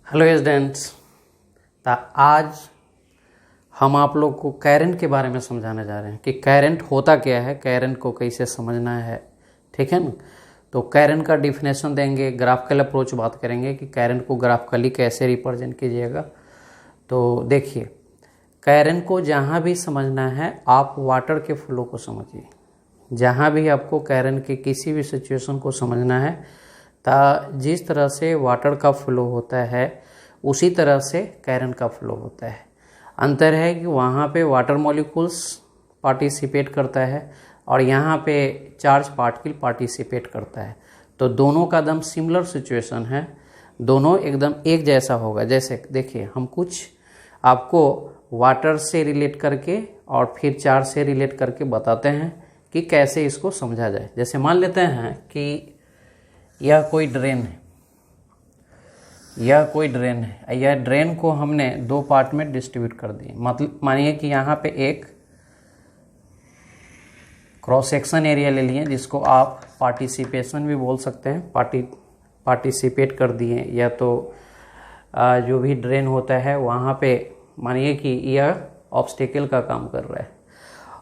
Hello students. तो आज हम आप लोग को करंट के बारे में समझाने जा रहे हैं कि करंट होता क्या है, करंट को कैसे समझना है। ठीक है ना। तो करंट का डिफिनेशन देंगे, ग्राफिकल अप्रोच बात करेंगे कि करंट को ग्राफिकली कैसे रिप्रेजेंट कीजिएगा। तो देखिए, करंट को जहाँ भी समझना है आप वाटर के फ्लो को समझिए। जहाँ भी आपको करंट के किसी भी सिचुएशन को समझना है तो जिस तरह से वाटर का फ्लो होता है उसी तरह से करंट का फ्लो होता है। अंतर है कि वहाँ पे वाटर मॉलिक्यूल्स पार्टिसिपेट करता है और यहाँ पे चार्ज पार्टिकल पार्टिसिपेट करता है। तो दोनों का एकदम सिमिलर सिचुएशन है, दोनों एकदम एक जैसा होगा। जैसे देखिए, हम कुछ आपको वाटर से रिलेट करके और फिर चार्ज से रिलेट करके बताते हैं कि कैसे इसको समझा जाए। जैसे मान लेते हैं कि यह कोई ड्रेन है, यह ड्रेन को हमने दो पार्ट में डिस्ट्रीब्यूट कर दिए। मतलब मानिए कि यहाँ पे एक क्रॉस सेक्शन एरिया ले लिए जिसको आप पार्टिसिपेशन भी बोल सकते हैं, पार्टिसिपेट कर दिए। या तो जो भी ड्रेन होता है वहाँ पे मानिए कि यह ऑब्स्टेकल का काम कर रहा है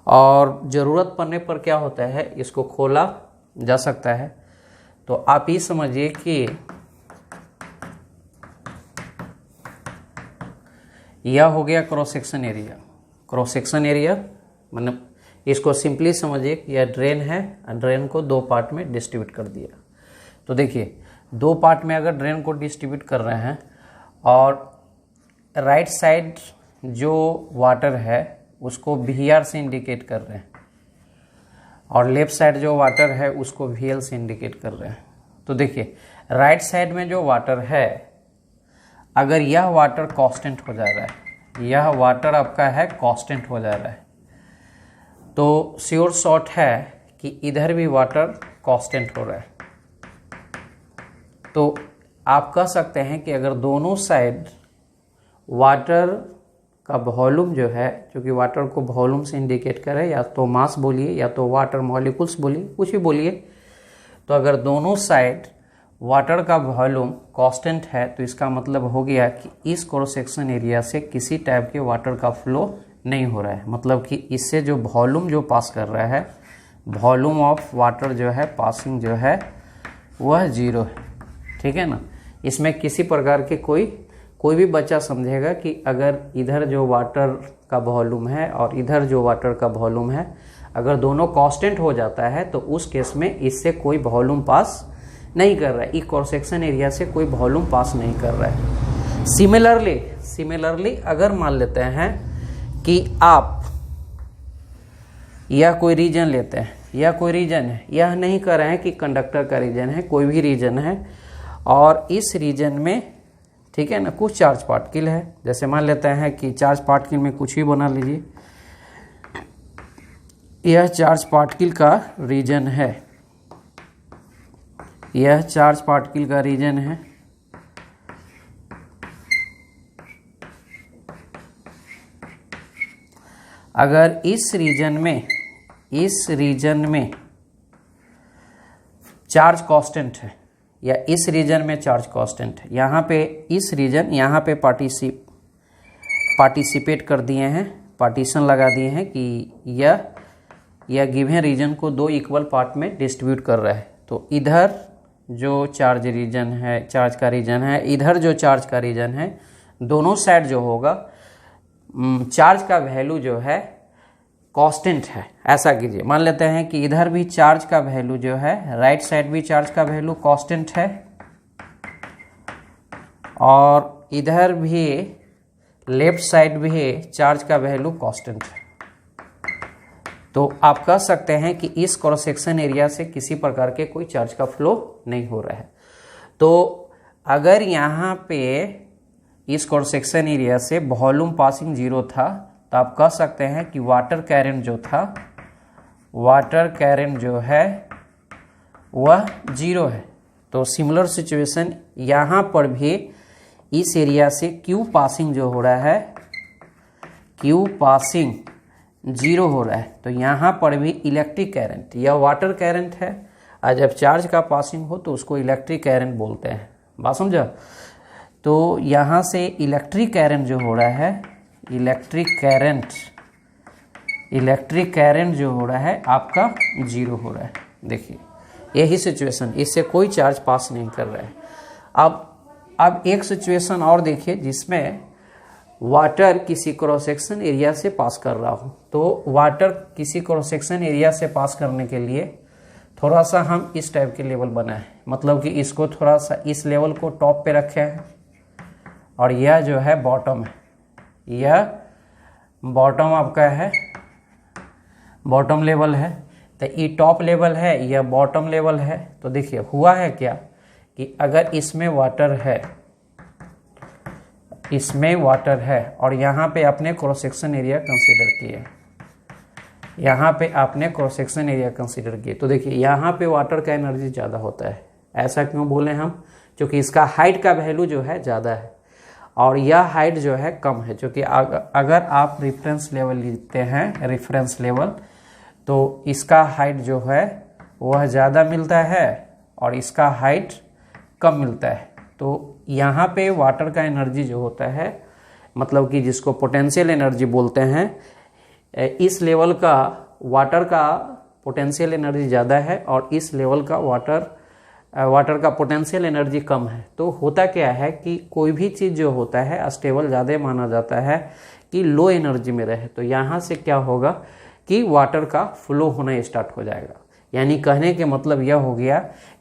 और ज़रूरत पड़ने पर क्या होता है, इसको खोला जा सकता है। तो आप ये समझिए कि यह हो गया cross section area. Cross section area मतलब इसको सिंपली समझिए कि यह ड्रेन है, ड्रेन को दो पार्ट में डिस्ट्रीब्यूट कर दिया। तो देखिए, दो पार्ट में अगर ड्रेन को डिस्ट्रीब्यूट कर रहे हैं और राइट साइड जो वाटर है उसको VR से इंडिकेट कर रहे हैं और लेफ्ट साइड जो वाटर है उसको VL से इंडिकेट कर रहे हैं। तो देखिए, राइट साइड में जो वाटर है, अगर यह वाटर कांस्टेंट हो जा रहा है, यह वाटर आपका है कांस्टेंट हो जा रहा है, तो श्योर शॉट है कि इधर भी वाटर कांस्टेंट हो रहा है। तो आप कह सकते हैं कि अगर दोनों साइड वाटर का वॉल्यूम जो है, क्योंकि वाटर को वॉल्यूम से इंडिकेट करे, या तो मास बोलिए या तो वाटर मॉलिक्यूल्स बोलिए, कुछ भी बोलिए, तो अगर दोनों साइड वाटर का वॉल्यूम कांस्टेंट है तो इसका मतलब हो गया कि इस क्रॉस सेक्शन एरिया से किसी टाइप के वाटर का फ्लो नहीं हो रहा है। मतलब कि इससे जो वॉल्यूम जो पास कर रहा है, वॉल्यूम ऑफ वाटर जो है पासिंग जो है वह 0 है। ठीक है ना। इसमें किसी प्रकार के कोई भी बच्चा समझेगा कि अगर इधर जो वाटर का वॉल्यूम है और इधर जो वाटर का वॉल्यूम है, अगर दोनों कांस्टेंट हो जाता है तो उस केस में इससे कोई वॉल्यूम पास नहीं कर रहा है, इस क्रॉस सेक्शन एरिया से कोई वॉल्यूम पास नहीं कर रहा है। सिमिलरली अगर मान लेते हैं कि आप यह कोई रीजन लेते हैं, यह कोई रीजन है, यह नहीं कर रहे हैं कि कंडक्टर का रीजन है, कोई भी रीजन है और इस रीजन में, ठीक है ना, कुछ चार्ज पार्टिकल है। जैसे मान लेते हैं कि चार्ज पार्टिकल में कुछ भी बना लीजिए, यह चार्ज पार्टिकल का रीजन है, यह चार्ज पार्टिकल का रीजन है। अगर इस रीजन में चार्ज कांस्टेंट है या इस रीजन में चार्ज कांस्टेंट है, यहाँ पे इस रीजन, यहाँ पे पार्टिसिपेट कर दिए हैं, पार्टीशन लगा दिए हैं कि यह गिवन रीजन को दो इक्वल पार्ट में डिस्ट्रीब्यूट कर रहा है। तो इधर जो चार्ज रीजन है, चार्ज का रीजन है, इधर जो चार्ज का रीजन है, दोनों साइड जो होगा चार्ज का वैल्यू जो है कांस्टेंट है। ऐसा कीजिए, मान लेते हैं कि इधर भी चार्ज का वैल्यू जो है, राइट साइड भी चार्ज का वैल्यू कांस्टेंट है और इधर भी लेफ्ट साइड भी चार्ज का वैल्यू कांस्टेंट है। तो आप कह सकते हैं कि इस क्रॉस सेक्शन एरिया से किसी प्रकार के कोई चार्ज का फ्लो नहीं हो रहा है। तो अगर यहाँ पे इस क्रॉस सेक्शन एरिया से वॉल्यूम पासिंग 0 था तो आप कह सकते हैं कि वाटर करंट जो है वह 0 है। तो सिमिलर सिचुएशन यहाँ पर भी इस एरिया से Q पासिंग जो हो रहा है, Q पासिंग 0 हो रहा है। तो यहाँ पर भी इलेक्ट्रिक करंट, यह वाटर करंट है और जब चार्ज का पासिंग हो तो उसको इलेक्ट्रिक करंट बोलते हैं। बात समझा। तो यहाँ से इलेक्ट्रिक करंट जो हो रहा है, इलेक्ट्रिक करंट जो हो रहा है आपका 0 हो रहा है। देखिए यही सिचुएशन, इससे कोई चार्ज पास नहीं कर रहा है। अब एक सिचुएशन और देखिए जिसमें वाटर किसी क्रॉस सेक्शन एरिया से पास कर रहा हो। तो वाटर किसी क्रॉस सेक्शन एरिया से पास करने के लिए थोड़ा सा हम इस टाइप के लेवल बनाए, मतलब कि इसको थोड़ा सा इस लेवल को टॉप पे रखे हैं और यह जो है बॉटम है, यह बॉटम आपका है, बॉटम लेवल है। तो ये टॉप लेवल है, यह बॉटम लेवल है। तो देखिए हुआ है क्या कि अगर इसमें वाटर है, इसमें वाटर है और यहाँ पे आपने क्रॉस सेक्शन एरिया कंसीडर किए, यहाँ पे आपने क्रॉस सेक्शन एरिया कंसीडर किए, तो देखिए यहाँ पे वाटर का एनर्जी ज़्यादा होता है। ऐसा क्यों बोले हम? क्योंकि इसका हाइट का वैल्यू जो है ज़्यादा है और यह हाइट जो है कम है। क्योंकि अगर आप रेफरेंस लेवल लेते हैं, रेफरेंस लेवल, तो इसका हाइट जो है वह ज़्यादा मिलता है और इसका हाइट कम मिलता है। तो यहाँ पे वाटर का एनर्जी जो होता है, मतलब कि जिसको पोटेंशियल एनर्जी बोलते हैं, इस लेवल का वाटर का पोटेंशियल एनर्जी ज़्यादा है और इस लेवल का वाटर का पोटेंशियल एनर्जी कम है। तो होता क्या है कि कोई भी चीज़ जो होता है स्टेबल ज़्यादा माना जाता है कि लो एनर्जी में रहे। तो यहाँ से क्या होगा कि वाटर का फ्लो होना स्टार्ट हो जाएगा। यानी कहने के मतलब यह हो गया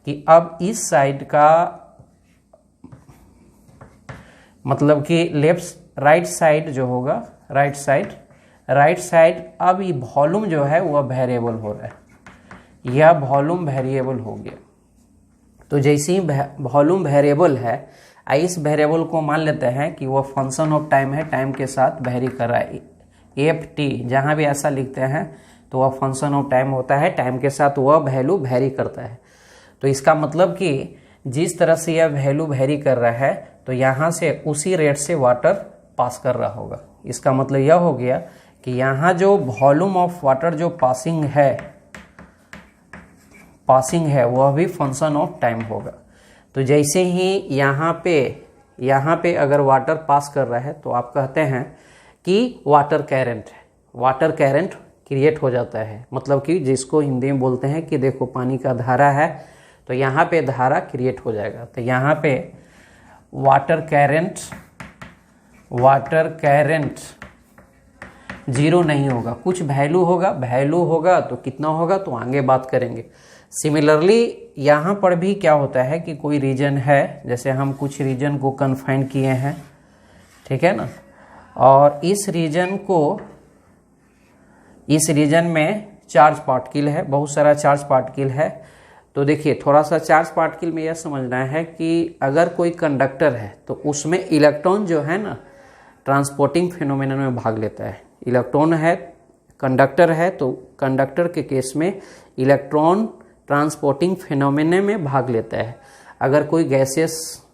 कि अब इस साइड का मतलब कि राइट साइड जो होगा, राइट साइड अब ये वॉल्यूम जो है वह वेरिएबल हो रहा है, यह वॉल्यूम वेरिएबल हो गया। तो जैसे ही वॉल्यूम वेरिएबल है, इस वेरिएबल को मान लेते हैं कि वह फंक्शन ऑफ टाइम है, टाइम के साथ वेरी कर रहा है। एफ टी जहाँ भी ऐसा लिखते हैं तो वह फंक्शन ऑफ टाइम होता है, टाइम के साथ वह वैल्यू वेरी करता है। तो इसका मतलब कि जिस तरह से यह वैल्यू वेरी कर रहा है तो यहाँ से उसी रेट से वाटर पास कर रहा होगा। इसका मतलब यह हो गया कि यहाँ जो वॉल्यूम ऑफ वाटर जो पासिंग है वह भी फंक्शन ऑफ टाइम होगा। तो जैसे ही यहाँ पे अगर वाटर पास कर रहा है तो आप कहते हैं कि वाटर करंट क्रिएट हो जाता है। मतलब कि जिसको हिंदी में बोलते हैं कि देखो पानी का धारा है तो यहाँ पे धारा क्रिएट हो जाएगा। तो यहाँ पे वाटर करंट 0 नहीं होगा, कुछ वैल्यू होगा तो कितना होगा तो आगे बात करेंगे। सिमिलरली यहाँ पर भी क्या होता है कि कोई रीजन है, जैसे हम कुछ रीजन को कन्फाइन किए हैं, ठीक है ना, और इस रीजन में चार्ज पार्टिकल है, बहुत सारा चार्ज पार्टिकल है। तो देखिए थोड़ा सा चार्ज पार्टिकल में यह समझना है कि अगर कोई कंडक्टर है तो उसमें इलेक्ट्रॉन जो है ना ट्रांसपोर्टिंग फिनोमेनन में भाग लेता है। इलेक्ट्रॉन है, कंडक्टर है, तो कंडक्टर के केस में इलेक्ट्रॉन ट्रांसपोर्टिंग फिनोमेनन में भाग लेता है। अगर कोई गैसियस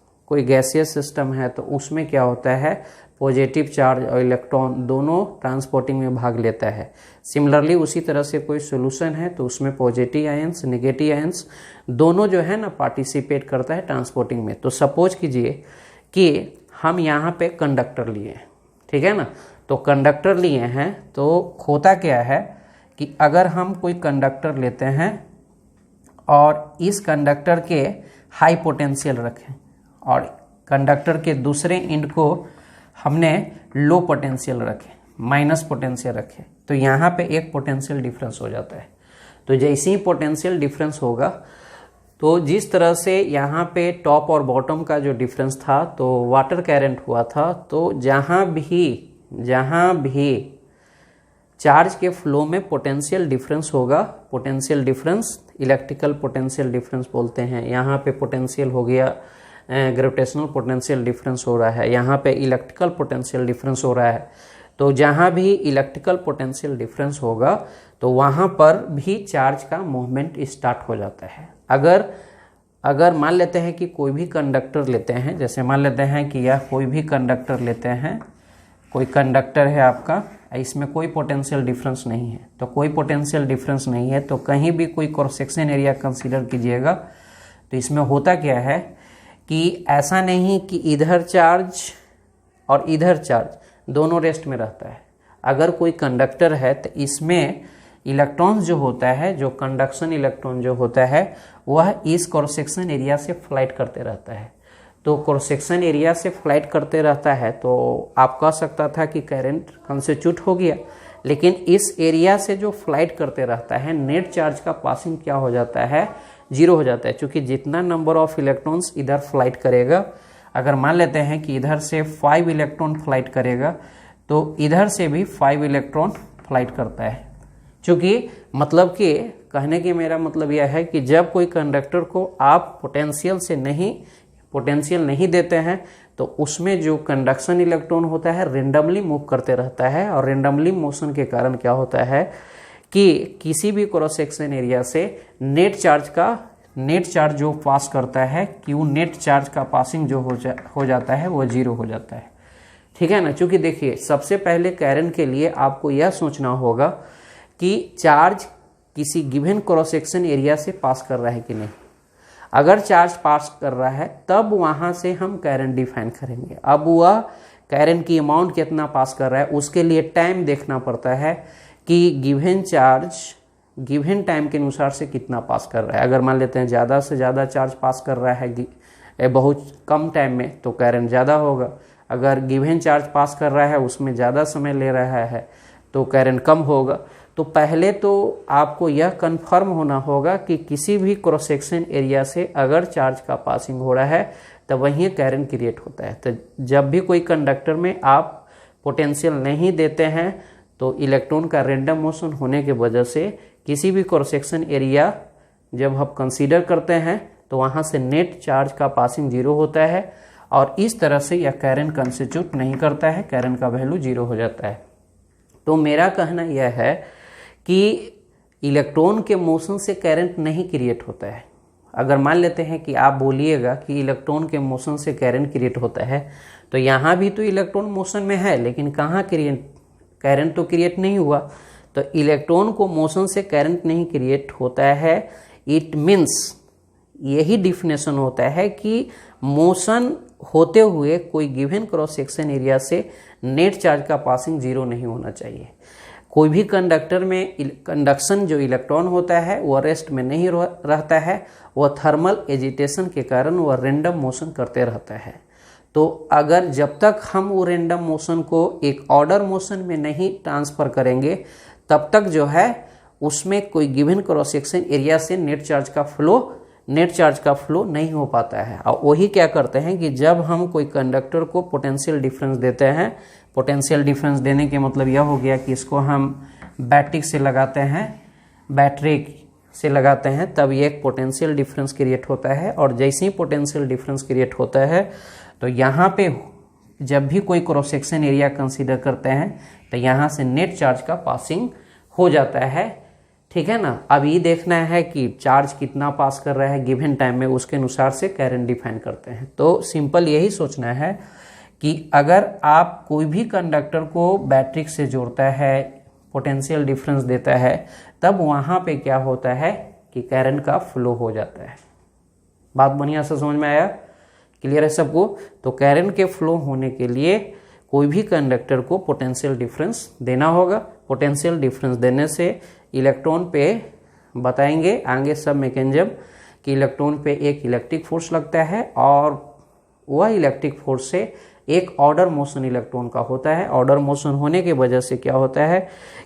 सिस्टम है तो उसमें क्या होता है, पॉजिटिव चार्ज और इलेक्ट्रॉन दोनों ट्रांसपोर्टिंग में भाग लेता है। सिमिलरली उसी तरह से कोई सॉल्यूशन है तो उसमें पॉजिटिव आयंस, नेगेटिव आयंस दोनों जो है ना पार्टिसिपेट करता है ट्रांसपोर्टिंग में। तो सपोज कीजिए कि हम यहाँ पे कंडक्टर लिए हैं, ठीक है ना, तो कंडक्टर लिए हैं तो होता क्या है कि अगर हम कोई कंडक्टर लेते हैं और इस कंडक्टर के हाई पोटेंशियल रखें और कंडक्टर के दूसरे एंड को हमने लो पोटेंशियल रखे, माइनस पोटेंशियल रखे, तो यहाँ पे एक पोटेंशियल डिफरेंस हो जाता है। तो जैसे ही पोटेंशियल डिफरेंस होगा तो जिस तरह से यहाँ पे टॉप और बॉटम का जो डिफरेंस था तो वाटर करंट हुआ था, तो जहाँ भी चार्ज के फ्लो में पोटेंशियल डिफरेंस होगा, potential difference electrical potential difference बोलते हैं। यहाँ पे पोटेंशियल हो गया ग्रेविटेशनल पोटेंशियल डिफरेंस हो रहा है, यहाँ पे इलेक्ट्रिकल पोटेंशियल डिफरेंस हो रहा है। तो जहाँ भी इलेक्ट्रिकल पोटेंशियल डिफरेंस होगा तो वहाँ पर भी चार्ज का मूवमेंट स्टार्ट हो जाता है। अगर मान लेते हैं कि कोई भी कंडक्टर लेते हैं, जैसे मान लेते हैं कि यह कोई भी कंडक्टर लेते हैं, कोई कंडक्टर है आपका, इसमें कोई पोटेंशियल डिफरेंस नहीं है, तो कोई पोटेंशियल डिफरेंस नहीं है तो कहीं भी कोई क्रॉस सेक्शन एरिया कंसीडर कीजिएगा। तो इसमें होता क्या है कि ऐसा नहीं कि इधर चार्ज और इधर चार्ज दोनों रेस्ट में रहता है। अगर कोई कंडक्टर है तो इसमें इलेक्ट्रॉन जो होता है, जो कंडक्शन इलेक्ट्रॉन जो होता है, वह इस क्रॉस सेक्शन एरिया से फ्लाइट करते रहता है। तो क्रॉस सेक्शन एरिया से फ्लाइट करते रहता है तो आप कह सकता था कि करंट कंस्टिट्यूट हो गया, लेकिन इस एरिया से जो फ्लाइट करते रहता है नेट चार्ज का पासिंग क्या हो जाता है, 0 हो जाता है। क्योंकि जितना नंबर ऑफ इलेक्ट्रॉन्स इधर फ्लाइट करेगा, अगर मान लेते हैं कि इधर से 5 इलेक्ट्रॉन फ्लाइट करेगा तो इधर से भी 5 इलेक्ट्रॉन फ्लाइट करता है। क्योंकि मतलब कि कहने की मेरा मतलब यह है कि जब कोई कंडक्टर को आप पोटेंशियल नहीं देते हैं तो उसमें जो कंडक्शन इलेक्ट्रॉन होता है रेंडमली मूव करते रहता है, और रेंडमली मोशन के कारण क्या होता है कि किसी भी क्रॉस सेक्शन एरिया से नेट चार्ज जो पास करता है, क्यू नेट चार्ज का पासिंग जो हो जाता है वो 0 हो जाता है। ठीक है ना। क्योंकि देखिए, सबसे पहले कैरन के लिए आपको यह सोचना होगा कि चार्ज किसी गिवन क्रॉस सेक्शन एरिया से पास कर रहा है कि नहीं। अगर चार्ज पास कर रहा है तब वहां से हम कैरन डिफाइन करेंगे। अब वह कैरन की अमाउंट कितना पास कर रहा है उसके लिए टाइम देखना पड़ता है कि गिवन चार्ज गिवन टाइम के अनुसार से कितना पास कर रहा है। अगर मान लेते हैं ज़्यादा से ज़्यादा चार्ज पास कर रहा है बहुत कम टाइम में तो कैरन ज़्यादा होगा। अगर गिवन चार्ज पास कर रहा है उसमें ज़्यादा समय ले रहा है तो कैरन कम होगा। तो पहले तो आपको यह कंफर्म होना होगा कि किसी भी क्रॉस सेक्शन एरिया से अगर चार्ज का पासिंग हो रहा है तब वहीं कैरन क्रिएट होता है। तो जब भी कोई कंडक्टर में आप पोटेंशियल नहीं देते हैं तो इलेक्ट्रॉन का रैंडम मोशन होने की वजह से किसी भी क्रॉस सेक्शन एरिया जब हम कंसीडर करते हैं तो वहाँ से नेट चार्ज का पासिंग 0 होता है, और इस तरह से यह कैरन कंस्टिट्यूट नहीं करता है, कैरन का वैल्यू 0 हो जाता है। तो मेरा कहना यह है कि इलेक्ट्रॉन के मोशन से करंट नहीं क्रिएट होता है। अगर मान लेते हैं कि आप बोलिएगा कि इलेक्ट्रॉन के मोशन से करंट क्रिएट होता है तो यहाँ भी तो इलेक्ट्रॉन मोशन में है, लेकिन कहाँ करंट तो क्रिएट नहीं हुआ। तो इलेक्ट्रॉन को मोशन से करंट नहीं क्रिएट होता है, इट मीन्स यही डिफिनेशन होता है कि मोशन होते हुए कोई गिवन क्रॉस सेक्शन एरिया से नेट चार्ज का पासिंग 0 नहीं होना चाहिए। कोई भी कंडक्टर में कंडक्शन जो इलेक्ट्रॉन होता है वह रेस्ट में नहीं रहता है, वह थर्मल एजिटेशन के कारण वह रैंडम मोशन करते रहता है। तो अगर जब तक हम वो रैंडम मोशन को एक ऑर्डर मोशन में नहीं ट्रांसफर करेंगे तब तक जो है उसमें कोई गिवन क्रॉस सेक्शन एरिया से नेट चार्ज का फ्लो नहीं हो पाता है। और वही क्या करते हैं कि जब हम कोई कंडक्टर को पोटेंशियल डिफरेंस देते हैं, पोटेंशियल डिफरेंस देने के मतलब यह हो गया कि इसको हम बैटरी से लगाते हैं तब ये एक पोटेंशियल डिफरेंस क्रिएट होता है। और जैसे ही पोटेंशियल डिफरेंस क्रिएट होता है तो यहाँ पे जब भी कोई क्रॉस सेक्शन एरिया कंसीडर करते हैं तो यहाँ से नेट चार्ज का पासिंग हो जाता है। ठीक है ना। अब ये देखना है कि चार्ज कितना पास कर रहा है गिवन टाइम में, उसके अनुसार से करंट डिफाइन करते हैं। तो सिंपल यही सोचना है कि अगर आप कोई भी कंडक्टर को बैटरी से जोड़ता है, पोटेंशियल डिफरेंस देता है, तब वहाँ पे क्या होता है कि करंट का फ्लो हो जाता है। बात बढ़िया से समझ में आया? क्लियर है सबको? तो करंट के फ्लो होने के लिए कोई भी कंडक्टर को पोटेंशियल डिफरेंस देना होगा। पोटेंशियल डिफरेंस देने से इलेक्ट्रॉन पे बताएंगे आगे सब मैकेनिज्म कि इलेक्ट्रॉन पे एक इलेक्ट्रिक फोर्स लगता है और वह इलेक्ट्रिक फोर्स से एक ऑर्डर मोशन इलेक्ट्रॉन का होता है। ऑर्डर मोशन होने की वजह से क्या होता है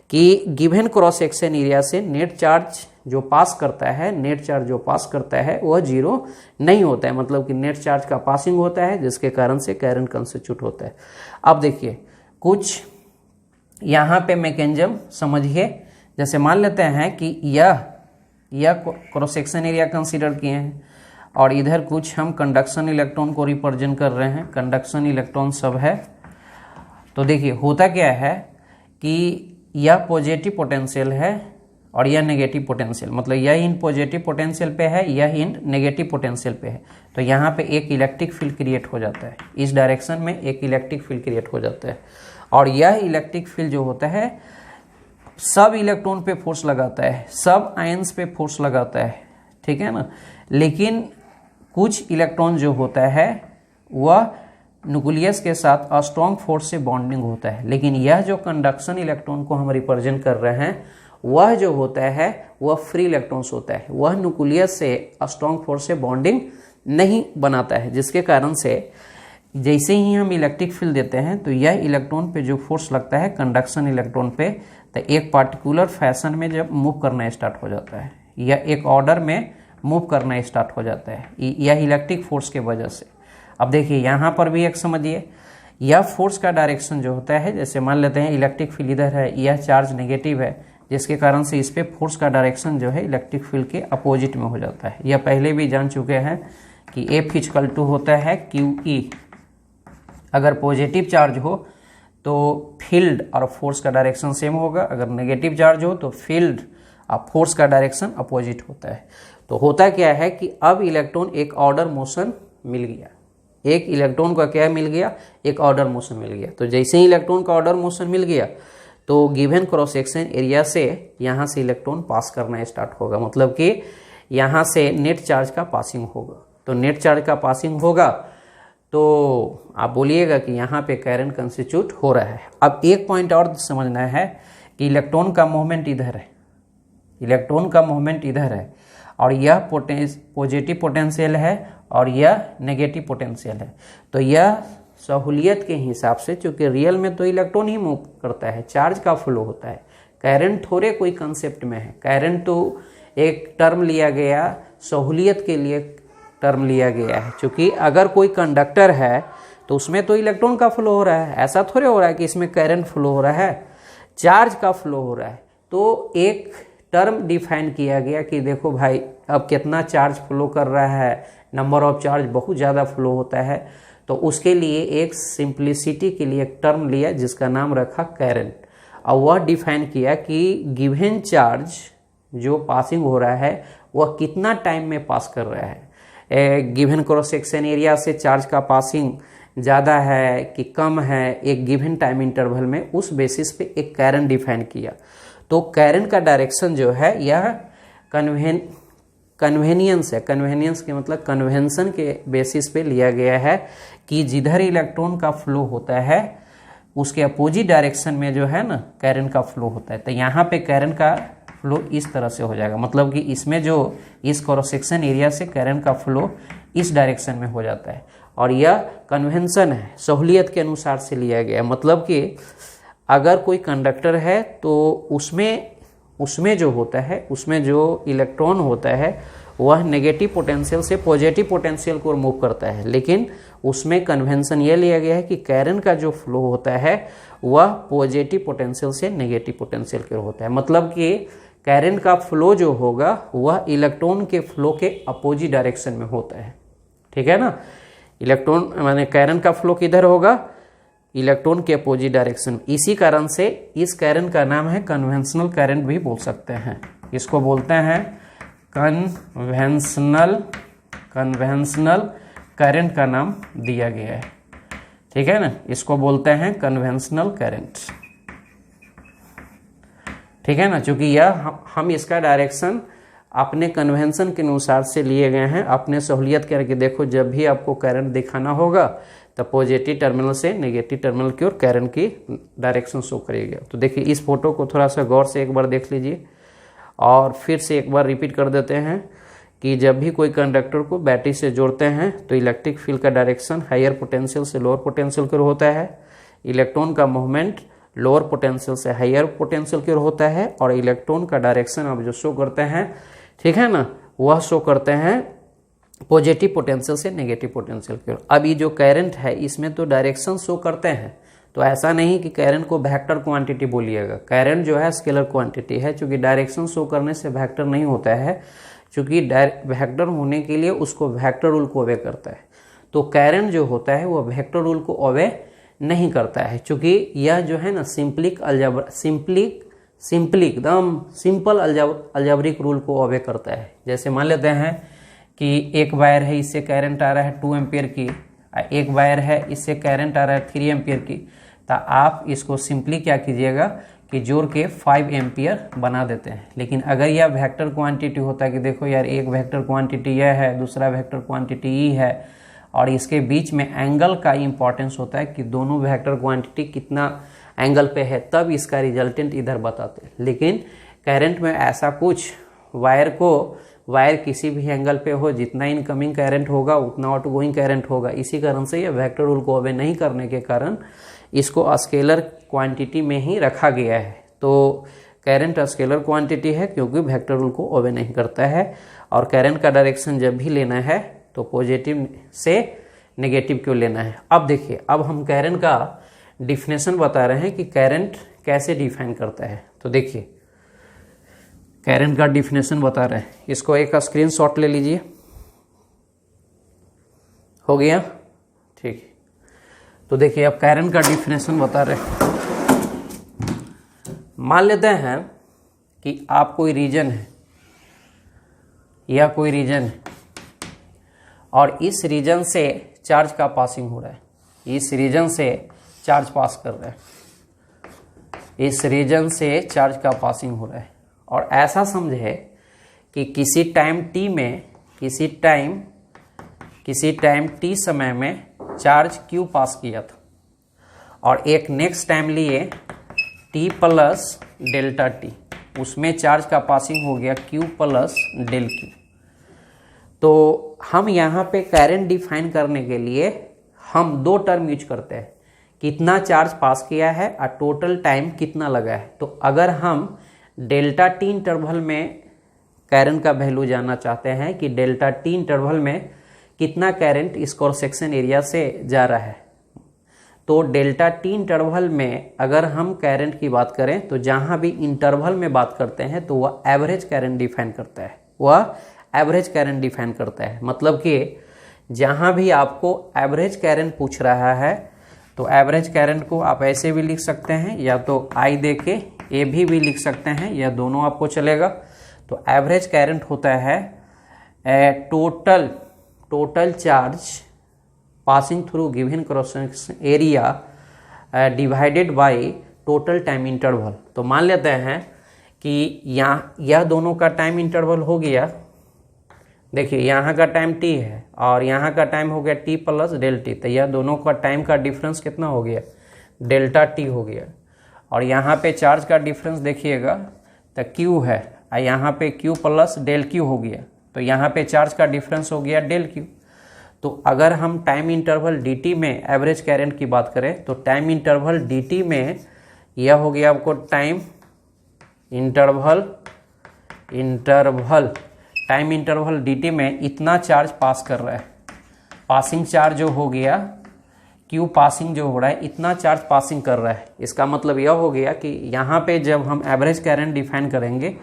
कि गिवन क्रॉस सेक्शन एरिया से नेट चार्ज जो पास करता है वह 0 नहीं होता है, मतलब कि नेट चार्ज का पासिंग होता है जिसके कारण से करंट कंस्टिट्यूट होता है। अब देखिए कुछ यहाँ पे मैकेनिज्म समझिए। जैसे मान लेते हैं कि यह क्रॉस सेक्शन एरिया कंसीडर किए हैं और इधर कुछ हम कंडक्शन इलेक्ट्रॉन को रिप्रेजेंट कर रहे हैं, कंडक्शन इलेक्ट्रॉन सब है। तो देखिए होता क्या है कि यह पॉजिटिव पोटेंशियल है और यह नेगेटिव पोटेंशियल, मतलब यह इन पॉजिटिव पोटेंशियल पे है, यह इन नेगेटिव पोटेंशियल पे है। तो यहाँ पे एक इलेक्ट्रिक फील्ड क्रिएट हो जाता है, इस डायरेक्शन में एक इलेक्ट्रिक फील्ड क्रिएट हो जाता है। और यह इलेक्ट्रिक फील्ड जो होता है सब इलेक्ट्रॉन पे फोर्स लगाता है, सब आयंस पे फोर्स लगाता है, ठीक है ना। लेकिन कुछ इलेक्ट्रॉन जो होता है वह न्यूक्लियस के साथ स्ट्रॉन्ग फोर्स से बॉन्डिंग होता है, लेकिन यह जो कंडक्शन इलेक्ट्रॉन को हम रिप्रेजेंट कर रहे हैं वह जो होता है वह फ्री इलेक्ट्रॉन्स होता है, वह न्यूक्लियस से स्ट्रॉन्ग फोर्स से बॉन्डिंग नहीं बनाता है, जिसके कारण से जैसे ही हम इलेक्ट्रिक फील्ड देते हैं तो यह इलेक्ट्रॉन पे जो फोर्स लगता है कंडक्शन इलेक्ट्रॉन पे, तो एक पार्टिकुलर फैशन में जब मूव करना स्टार्ट हो जाता है या एक ऑर्डर में मूव करना स्टार्ट हो जाता है, यह इलेक्ट्रिक फोर्स के वजह से। अब देखिए यहाँ पर भी एक समझिए, यह फोर्स का डायरेक्शन जो होता है, जैसे मान लेते हैं इलेक्ट्रिक फील्ड इधर है, यह चार्ज नेगेटिव है, जिसके कारण से इस पे फोर्स का डायरेक्शन जो है इलेक्ट्रिक फील्ड के अपोजिट में हो जाता है। यह पहले भी जान चुके हैं कि F इक्वल टू होता है QE। अगर पॉजिटिव चार्ज हो तो फील्ड और फोर्स का डायरेक्शन सेम होगा, अगर नेगेटिव चार्ज हो तो फील्ड और फोर्स का डायरेक्शन अपोजिट होता है। तो होता क्या है कि अब इलेक्ट्रॉन एक ऑर्डर मोशन मिल गया, एक इलेक्ट्रॉन का क्या मिल गया, एक ऑर्डर मोशन मिल गया। तो जैसे ही इलेक्ट्रॉन का ऑर्डर मोशन मिल गया तो गिवन क्रॉस सेक्शन एरिया से यहाँ से इलेक्ट्रॉन पास करना स्टार्ट होगा, मतलब कि यहाँ से नेट चार्ज का पासिंग होगा। तो नेट चार्ज का पासिंग होगा तो आप बोलिएगा कि यहाँ पे करंट कंस्टिट्यूट हो रहा है। अब एक पॉइंट और समझना है कि इलेक्ट्रॉन का मूवमेंट इधर है, इलेक्ट्रॉन का मूवमेंट इधर है और यह पॉजिटिव पोटेंशियल है और यह नेगेटिव पोटेंशियल है। तो यह सहूलियत के हिसाब से, चूंकि रियल में तो इलेक्ट्रॉन ही मूव करता है, चार्ज का फ्लो होता है, करंट थोड़े कोई कंसेप्ट में है। करंट तो एक टर्म लिया गया, सहूलियत के लिए टर्म लिया गया है, क्योंकि अगर कोई कंडक्टर है तो उसमें तो इलेक्ट्रॉन का फ्लो हो रहा है, ऐसा थोड़े हो रहा है कि इसमें करंट फ्लो हो रहा है, चार्ज का फ्लो हो रहा है। तो एक टर्म डिफाइन किया गया कि देखो भाई अब कितना चार्ज फ्लो कर रहा है, नंबर ऑफ चार्ज बहुत ज़्यादा फ्लो होता है, तो उसके लिए एक सिंप्लिसिटी के लिए एक टर्म लिया जिसका नाम रखा करंट, और वह डिफाइन किया कि गिवन चार्ज जो पासिंग हो रहा है वह कितना टाइम में पास कर रहा है, गिवन क्रॉस सेक्शन एरिया से चार्ज का पासिंग ज़्यादा है कि कम है एक गिवन टाइम इंटरवल में, उस बेसिस पे एक करंट डिफाइन किया। तो करंट का डायरेक्शन जो है यह कन्वेनियंस है, कन्वेनियंस के मतलब कन्वेंशन के बेसिस पे लिया गया है कि जिधर इलेक्ट्रॉन का फ्लो होता है उसके अपोजिट डायरेक्शन में जो है ना करंट का फ्लो होता है। तो यहाँ पे करंट का फ्लो इस तरह से हो जाएगा, मतलब कि इसमें जो इस क्रॉस सेक्शन एरिया से करंट का फ्लो इस डायरेक्शन में हो जाता है, और यह कन्वेंशन है, सहूलियत के अनुसार से लिया गया। मतलब कि अगर कोई कंडक्टर है तो उसमें जो होता है, उसमें जो इलेक्ट्रॉन होता है वह नेगेटिव पोटेंशियल से पॉजिटिव पोटेंशियल को मूव करता है, लेकिन उसमें कन्वेंशन यह लिया गया है कि करंट का जो फ्लो होता है वह पॉजिटिव पोटेंशियल से नेगेटिव पोटेंशियल की ओर होता है। मतलब कि करंट का फ्लो जो होगा वह इलेक्ट्रॉन के फ्लो के अपोजिट डायरेक्शन में होता है, ठीक है ना। इलेक्ट्रॉन माने करंट का फ्लो किधर होगा, इलेक्ट्रॉन के अपोजिट डायरेक्शन। इसी कारण से इस करंट का नाम है कन्वेंशनल करंट भी बोल सकते हैं, इसको बोलते हैं कन्वेंशनल करंट का नाम दिया गया है, ठीक है ना, इसको बोलते हैं कन्वेंशनल करंट, ठीक है ना। क्योंकि यह हम इसका डायरेक्शन अपने कन्वेंशन के अनुसार से लिए गए हैं, अपने सहूलियत करके। देखो जब भी आपको करंट दिखाना होगा तो पॉजिटिव टर्मिनल से नेगेटिव टर्मिनल की ओर करंट की डायरेक्शन शो करेगा। तो देखिए इस फोटो को थोड़ा सा गौर से एक बार देख लीजिए और फिर से एक बार रिपीट कर देते हैं कि जब भी कोई कंडक्टर को बैटरी से जोड़ते हैं तो इलेक्ट्रिक फील्ड का डायरेक्शन हायर पोटेंशियल से लोअर पोटेंशियल की ओर होता है, इलेक्ट्रॉन का मूवमेंट लोअर पोटेंशियल से हायर पोटेंशियल की ओर होता है, और इलेक्ट्रॉन का डायरेक्शन आप जो शो करते हैं, ठीक है ना, वह शो करते हैं पॉजिटिव पोटेंशियल से नेगेटिव पोटेंशियल की ओर। अब ये जो करंट है इसमें तो डायरेक्शन शो करते हैं, तो ऐसा नहीं कि करंट को वेक्टर क्वांटिटी बोलिएगा, करंट जो है स्केलर क्वांटिटी है, क्योंकि डायरेक्शन शो करने से वेक्टर नहीं होता है, क्योंकि वेक्टर होने के लिए उसको वेक्टर रूल को ओबे करता है। तो करंट जो होता है वो वेक्टर रूल को ओबे नहीं करता है, क्योंकि यह जो है ना सिंपल एकदम सिंपल अलजेब्रिक रूल को ओबे करता है। जैसे मान लेते हैं कि एक वायर है, इससे करंट आ रहा है 2 एम्पियर की, एक वायर है इससे करंट आ रहा है 3 एम्पियर की, तो आप इसको सिंपली क्या कीजिएगा कि जोड़ के 5 एम्पियर बना देते हैं। लेकिन अगर यह वेक्टर क्वांटिटी होता है कि देखो यार एक वेक्टर क्वांटिटी यह है, दूसरा वेक्टर क्वांटिटी ई है, और इसके बीच में एंगल का इंपॉर्टेंस होता है कि दोनों वेक्टर क्वांटिटी कितना एंगल पे है, तब इसका रिजल्टेंट इधर बताते हैं। लेकिन करंट में ऐसा कुछ वायर किसी भी एंगल पे हो, जितना इनकमिंग करंट होगा उतना आउटगोइंग करंट होगा। इसी कारण से ये वेक्टर रूल को ओबे नहीं करने के कारण इसको स्केलर क्वांटिटी में ही रखा गया है। तो करंट स्केलर क्वांटिटी है क्योंकि वेक्टर रूल को ओबे नहीं करता है। और करंट का डायरेक्शन जब भी लेना है तो पॉजिटिव से नेगेटिव क्यों लेना है। अब देखिए, अब हम करंट का डिफिनेशन बता रहे हैं कि करंट कैसे डिफाइन करता है। तो देखिए करंट का डिफिनेशन बता रहे हैं, इसको एक स्क्रीनशॉट ले लीजिए। हो गया, ठीक है। तो देखिए अब करंट का डिफिनेशन बता रहे हैं। मान लेते हैं कि आप कोई रीजन है या कोई रीजन है और इस रीजन से चार्ज का पासिंग हो रहा है, इस रीजन से चार्ज पास कर रहा है, इस रीजन से चार्ज का पासिंग हो रहा है। और ऐसा समझे कि किसी टाइम टी में, किसी टाइम टी समय में चार्ज क्यू पास किया था और एक नेक्स्ट टाइम लिए टी प्लस डेल्टा टी, उसमें चार्ज का पासिंग हो गया क्यू प्लस डेल क्यू। तो हम यहाँ पे करंट डिफाइन करने के लिए हम दो टर्म यूज करते हैं, कितना चार्ज पास किया है और टोटल टाइम कितना लगा है। तो अगर हम डेल्टा टी इंटरवल में करंट का वैल्यू जानना चाहते हैं कि डेल्टा टी इंटरवल में कितना करंट इस क्रॉस सेक्शन एरिया से जा रहा है, तो डेल्टा टी इंटरवल में अगर हम करंट की बात करें तो जहां भी इंटरवल में बात करते हैं तो वह एवरेज करंट डिफाइन करता है, वह एवरेज करंट डिफाइन करता है। मतलब कि जहां भी आपको एवरेज करंट पूछ रहा है तो एवरेज करंट को आप ऐसे भी लिख सकते हैं, या तो आई दे के ए भी लिख सकते हैं, या दोनों आपको चलेगा। तो एवरेज करंट होता है total charge passing through given cross section area divided by total time interval. तो मान लेते हैं कि यहाँ यह दोनों का टाइम इंटरवल हो गया, देखिए यहाँ का टाइम टी है और यहाँ का टाइम हो गया टी प्लस डेल टी, तो यह दोनों का टाइम का डिफरेंस कितना हो गया, डेल्टा टी हो गया। और यहाँ पे चार्ज का डिफरेंस देखिएगा तो क्यू है और यहाँ पे क्यू प्लस डेल क्यू हो गया, तो यहाँ पे चार्ज का डिफरेंस हो गया डेल क्यू। तो अगर हम टाइम इंटरवल dt में एवरेज करंट की बात करें तो टाइम इंटरवल dt में यह हो गया आपको टाइम इंटरवल dt में इतना चार्ज पास कर रहा है, पासिंग चार्ज जो हो गया क्यू पासिंग जो हो रहा है इतना चार्ज पासिंग कर रहा है। इसका मतलब यह हो गया कि यहाँ पे जब हम एवरेज करंट डिफाइन करेंगे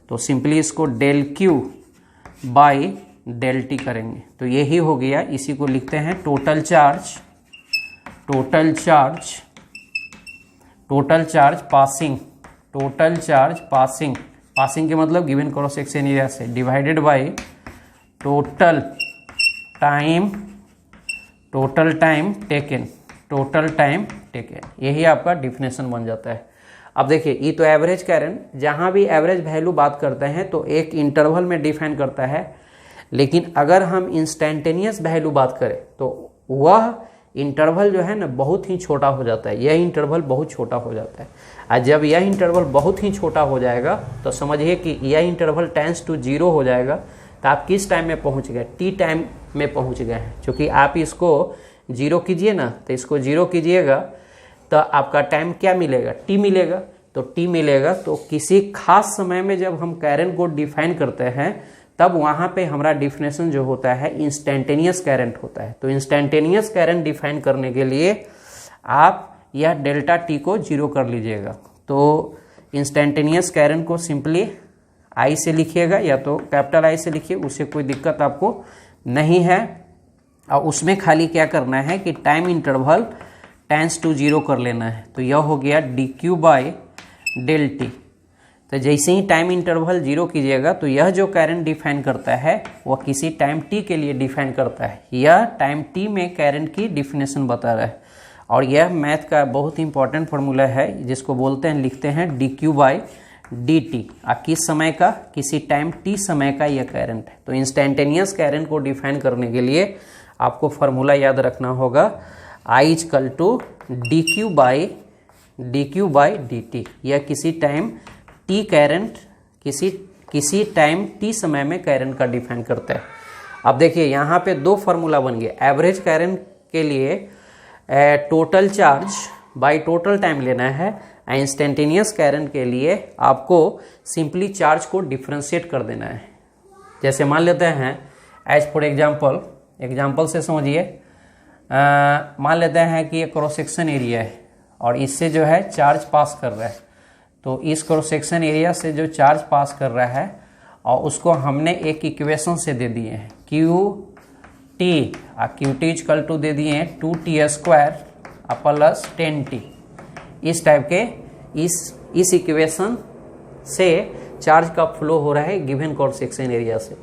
तो सिंपली इसको del q by del t करेंगे, तो यही हो गया। इसी को लिखते हैं टोटल चार्ज पासिंग के मतलब गिवन क्रॉस सेक्शन एरिया से divided by total time taken, यही आपका डिफिनेशन बन जाता है। अब देखिए ये तो एवरेज करंट, जहां भी एवरेज वैल्यू बात करते हैं तो एक इंटरवल में डिफाइन करता है, लेकिन अगर हम इंस्टेंटेनियस वैल्यू बात करें तो वह इंटरवल जो है ना बहुत ही छोटा हो जाता है, यह इंटरवल बहुत छोटा हो जाता है। और जब यह इंटरवल बहुत ही छोटा हो जाएगा तो समझिए कि यह इंटरवल टेंस टू 0 हो जाएगा। तो आप किस टाइम में पहुंच गए, टी टाइम में पहुंच गए हैं। क्योंकि आप इसको 0 कीजिए ना, तो इसको 0 कीजिएगा तो आपका टाइम क्या मिलेगा, टी मिलेगा। तो टी मिलेगा तो किसी खास समय में जब हम करंट को डिफाइन करते हैं तब वहाँ पे हमारा डिफिनेशन जो होता है इंस्टेंटेनियस करंट होता है। तो इंस्टेंटेनियस करंट डिफाइन करने के लिए आप यह डेल्टा टी को 0 कर लीजिएगा। तो इंस्टेंटेनियस करंट को सिंपली आई से लिखिएगा या तो कैपिटल आई से लिखिए, उससे कोई दिक्कत आपको नहीं है। और उसमें खाली क्या करना है कि टाइम इंटरवल टेंस टू 0 कर लेना है। तो यह हो गया d q by del t. तो जैसे ही टाइम इंटरवल 0 कीजिएगा तो यह जो करंट डिफाइन करता है वह किसी टाइम t के लिए डिफाइन करता है, यह टाइम t में करंट की डिफिनेशन बता रहा है। और यह मैथ का बहुत ही इंपॉर्टेंट फार्मूला है जिसको बोलते हैं, लिखते हैं dq/dt। किस समय का? किसी टाइम t समय का यह करंट है। तो इंस्टेंटेनियस करंट को डिफाइन करने के लिए आपको फार्मूला याद रखना होगा, I dq/dt। यह किसी टाइम t करंट, किसी टाइम t समय में करंट का डिफाइन करता है। अब देखिए यहाँ पे दो फार्मूला बन गए। एवरेज करंट के लिए total charge by total time लेना है, इंस्टेंटेनियस करंट के लिए आपको सिंपली चार्ज को डिफरेंशिएट कर देना है। जैसे मान लेते हैं, एज फॉर एग्जाम्पल से समझिए, मान लेते हैं कि ये क्रॉस सेक्शन एरिया है और इससे जो है चार्ज पास कर रहा है। तो इस क्रॉस सेक्शन एरिया से जो चार्ज पास कर रहा है और उसको हमने एक इक्वेशन से दे दिए हैं, QT इक्वल टू दे दिए हैं 2t² प्लस 10t। इस टाइप के इस इक्वेशन से चार्ज का फ्लो हो रहा है गिवन क्रॉस सेक्शन एरिया से।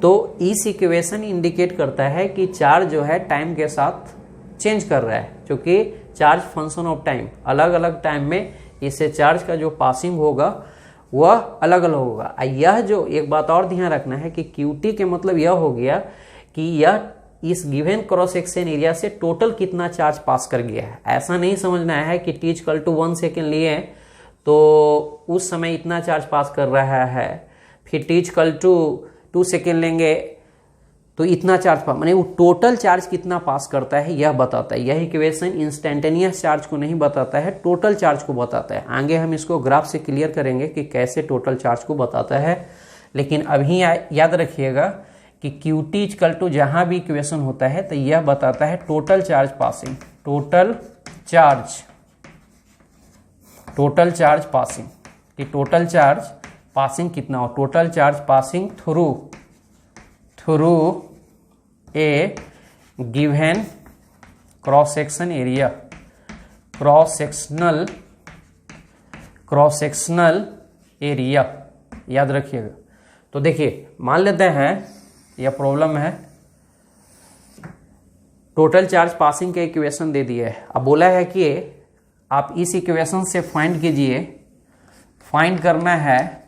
तो इस इक्वेशन इंडिकेट करता है कि चार्ज जो है टाइम के साथ चेंज कर रहा है, क्योंकि चार्ज फंक्शन ऑफ टाइम, अलग अलग टाइम में इससे चार्ज का जो पासिंग होगा वह अलग अलग होगा। यह जो एक बात और ध्यान रखना है कि QT के मतलब यह हो गया कि यह इस गिवन क्रॉस सेक्शन एरिया से टोटल कितना चार्ज पास कर गया है। ऐसा नहीं समझना है कि t इक्वल टू 1 सेकेंड लिए तो उस समय इतना चार्ज पास कर रहा है, फिर t इक्वल टू 2 सेकेंड लेंगे तो इतना चार्ज पास, माने वो टोटल चार्ज कितना पास करता है यह बताता है। यह इक्वेशन इंस्टेंटेनियस चार्ज को नहीं बताता है, टोटल चार्ज को बताता है। आगे हम इसको ग्राफ से क्लियर करेंगे कि कैसे टोटल चार्ज को बताता है। लेकिन अभी याद रखिएगा कि QT इक्वल टू जहां भी इक्वेशन होता है तो यह बताता है total charge passing, total charge passing, कि टोटल चार्ज पासिंग कितना हो, total charge passing through a given cross section area, cross sectional area, याद रखिएगा। तो देखिए मान लेते हैं यह प्रॉब्लम है, टोटल चार्ज पासिंग का इक्वेशन दे दिया है। अब बोला है कि आप इस इक्वेशन से फाइंड कीजिए, फाइंड करना है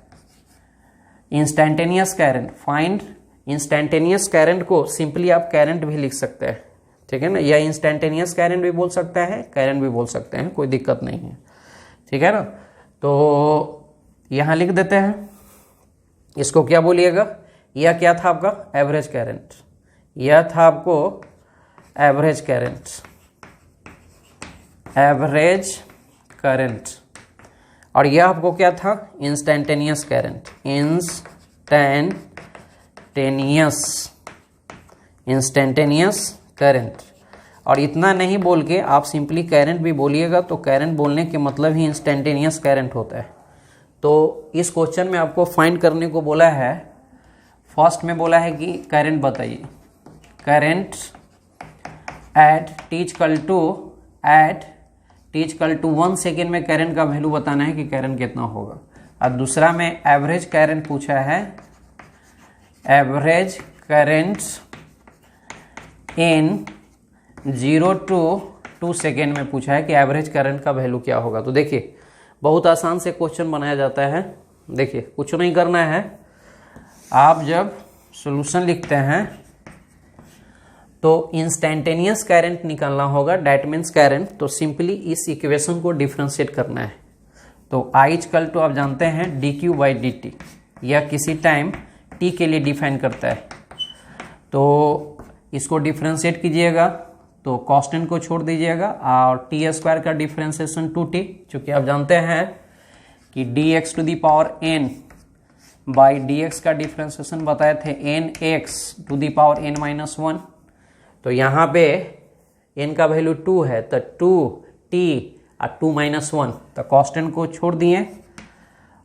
instantaneous current. Find instantaneous current को सिंपली आप करंट भी लिख सकते हैं, ठीक है ना। या इंस्टेंटेनियस करंट भी बोल सकता है, करंट भी बोल सकते हैं, कोई दिक्कत नहीं है, ठीक है ना। तो यहां लिख देते हैं, इसको क्या बोलिएगा, यह क्या था आपका एवरेज करंट, यह था आपको एवरेज करंट, और यह आपको क्या था इंस्टेंटेनियस करंट, इंस्टेंटेनियस करंट। और इतना नहीं बोल के आप सिंपली करंट भी बोलिएगा तो करंट बोलने के मतलब ही इंस्टेंटेनियस करंट होता है। तो इस क्वेश्चन में आपको फाइंड करने को बोला है, फर्स्ट में बोला है कि करंट बताइए, current at t equal to 1 second में करंट का वैल्यू बताना है कि करंट कितना होगा। और दूसरा में एवरेज करंट पूछा है, average current in 0 to 2 second में पूछा है कि एवरेज करंट का वैल्यू क्या होगा। तो देखिए बहुत आसान से क्वेश्चन बनाया जाता है। देखिए कुछ नहीं करना है, आप जब सॉल्यूशन लिखते हैं तो इंस्टेंटेनियस करंट निकालना होगा, दैट मीन्स करंट। तो सिंपली इस इक्वेशन को डिफरेंशिएट करना है। तो I इक्वल टू आप जानते हैं dq/dt, यह किसी टाइम t के लिए डिफाइन करता है। तो इसको डिफरेंशिएट कीजिएगा तो कांस्टेंट को छोड़ दीजिएगा और t² का डिफरेंशिएशन 2t, चूंकि आप जानते हैं कि dx to the power n by dx का डिफरेंशिएशन बताए थे nx to the power n-1। तो यहाँ पे n का वैल्यू 2 है तो 2t और 2-1, तो कांस्टेंट को छोड़ दिए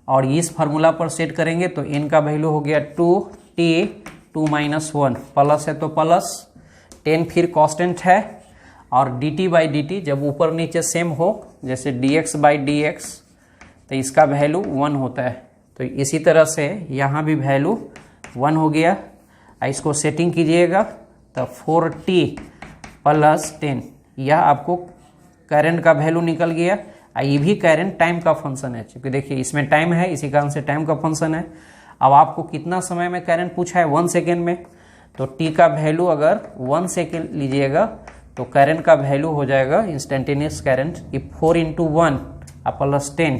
और इस फार्मूला पर सेट करेंगे तो n का वैल्यू हो गया 2t 2-1, प्लस है तो प्लस 10 फिर कांस्टेंट है, और dt/dt जब ऊपर नीचे सेम हो, जैसे dx/dx तो इसका वैल्यू 1 होता है। तो इसी तरह से यहाँ भी वैल्यू 1 हो गया। इसको सेटिंग कीजिएगा तो 4t + 10, यह आपको करंट का वैल्यू निकल गया। ये भी करंट टाइम का फंक्शन है, क्योंकि देखिए इसमें टाइम है, इसी कारण से टाइम का फंक्शन है। अब आपको कितना समय में करंट पूछा है, 1 सेकेंड में, तो टी का वैल्यू अगर 1 सेकेंड लीजिएगा तो करंट का वैल्यू हो जाएगा इंस्टेंटेनियस करंट कि 4 × 1 + 10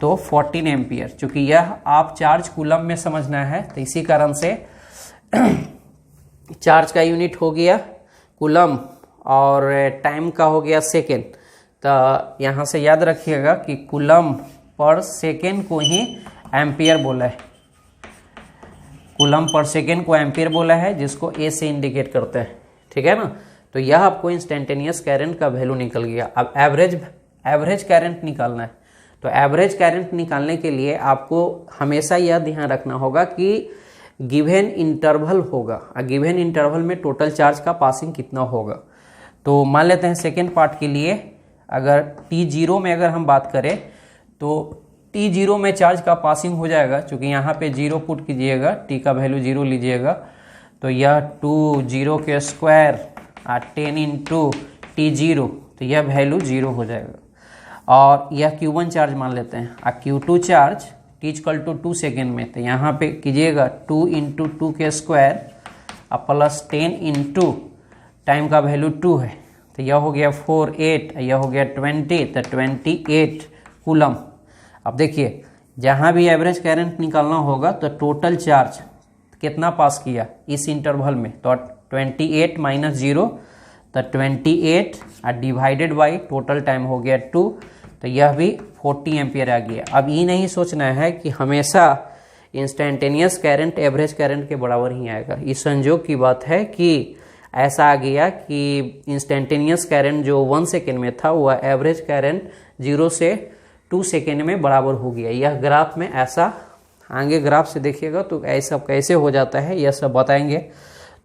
तो 14 एम्पियर। चूंकि यह आप चार्ज कूलम में समझना है तो इसी कारण से चार्ज का यूनिट हो गया कूलम और टाइम का हो गया सेकेंड। तो यहाँ से याद रखिएगा कि कूलम पर सेकेंड को ही एम्पियर बोला है, कूलम पर सेकेंड को एम्पियर बोला है, जिसको ए से इंडिकेट करते हैं, ठीक है ना। तो यह आपको इंस्टेंटेनियस करंट का वैल्यू निकल गया। अब एवरेज करंट निकालना है। तो एवरेज करंट निकालने के लिए आपको हमेशा यह ध्यान रखना होगा कि गिवन इंटरवल होगा, गिवन इंटरवल में टोटल चार्ज का पासिंग कितना होगा। तो मान लेते हैं सेकेंड पार्ट के लिए, अगर t0 में अगर हम बात करें तो t0 में चार्ज का पासिंग हो जाएगा, क्योंकि यहाँ पे 0 पुट कीजिएगा, t का वैल्यू 0 लीजिएगा, तो यह 2 0 के स्क्वायर 10 × t0, तो यह वैल्यू 0 हो जाएगा। और यह Q1 चार्ज मान लेते हैं, और Q2 चार्ज t = 2 सेकेंड में, तो यहाँ पे कीजिएगा 2 × 2 के स्क्वायर + 10 × टाइम का वैल्यू 2 है, तो यह हो गया 4 8, यह हो गया 20, तो 28 कूलम। अब देखिए जहाँ भी एवरेज करंट निकालना होगा तो टोटल चार्ज कितना पास किया इस इंटरवल में, तो 28 - 0, तो 28 डिवाइडेड बाई टोटल टाइम हो गया 2, तो यह भी 40 एम्पियर आ गया। अब ये नहीं सोचना है कि हमेशा इंस्टेंटेनियस करंट एवरेज करंट के बराबर ही आएगा। इस संजोग की बात है कि ऐसा आ गया कि इंस्टेंटेनियस करंट जो 1 सेकेंड में था वह एवरेज करंट 0 से 2 सेकेंड में बराबर हो गया। यह ग्राफ में ऐसा, आगे ग्राफ से देखिएगा तो ऐसा कैसे हो जाता है यह सब बताएंगे।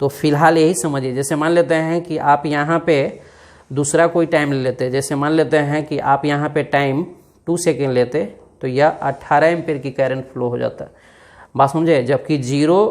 तो फिलहाल यही समझिए, जैसे मान लेते हैं कि आप यहाँ पे दूसरा कोई टाइम ले लेते हैं, जैसे मान लेते हैं कि आप यहाँ पे टाइम 2 सेकेंड लेते, तो यह 18 एम्पियर की करंट फ्लो हो जाता है, बात समझे। जबकि 0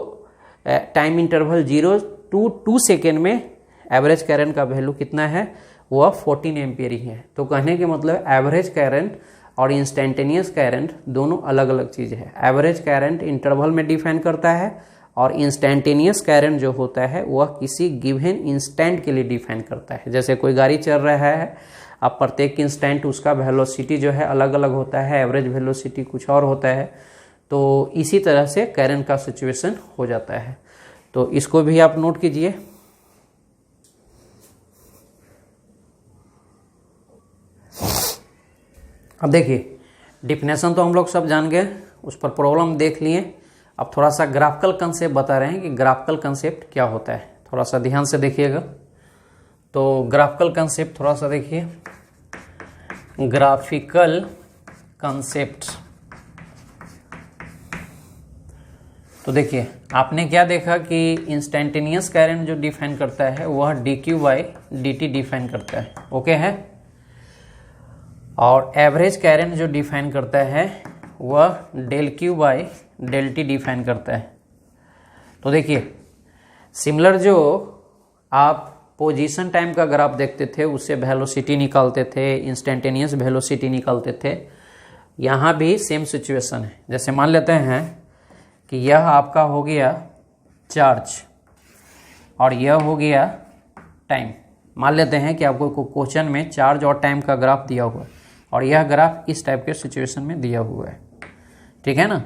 टाइम इंटरवल 0 to 2 सेकेंड में एवरेज करंट का वैल्यू कितना है, वह 14 एम्पियर ही है। तो कहने के मतलब एवरेज करंट और इंस्टेंटेनियस करंट दोनों अलग अलग चीज़ है। एवरेज करंट इंटरवल में डिफाइन करता है और इंस्टेंटेनियस करंट जो होता है वह किसी गिवन इंस्टेंट के लिए डिफाइन करता है। जैसे कोई गाड़ी चल रहा है, अब प्रत्येक इंस्टेंट उसका वेलोसिटी जो है अलग अलग होता है, एवरेज वेलोसिटी कुछ और होता है। तो इसी तरह से करंट का सिचुएशन हो जाता है। तो इसको भी आप नोट कीजिए। अब देखिए डिफिनेशन तो हम लोग सब जान गए, उस पर प्रॉब्लम देख लिए। अब थोड़ा सा ग्राफिकल कंसेप्ट बता रहे हैं कि ग्राफिकल कंसेप्ट क्या होता है, थोड़ा सा ध्यान से देखिएगा। तो ग्राफिकल कंसेप्ट थोड़ा सा देखिए, ग्राफिकल कंसेप्ट। तो देखिए आपने क्या देखा कि इंस्टेंटेनियस करंट जो डिफाइन करता है वह dq/dt डिफाइन करता है, ओके है। और एवरेज करंट जो डिफाइन करता है वह ∂q/dt डिफाइन करता है। तो देखिए सिमिलर जो आप पोजीशन टाइम का ग्राफ देखते थे उससे वेलोसिटी निकालते थे, इंस्टेंटेनियस वेलोसिटी निकालते थे, यहाँ भी सेम सिचुएशन है। जैसे मान लेते हैं कि यह आपका हो गया चार्ज और यह हो गया टाइम। मान लेते हैं कि आपको क्वेश्चन में चार्ज और टाइम का ग्राफ दिया हुआ है और यह ग्राफ इस टाइप के सिचुएशन में दिया हुआ है, ठीक है ना,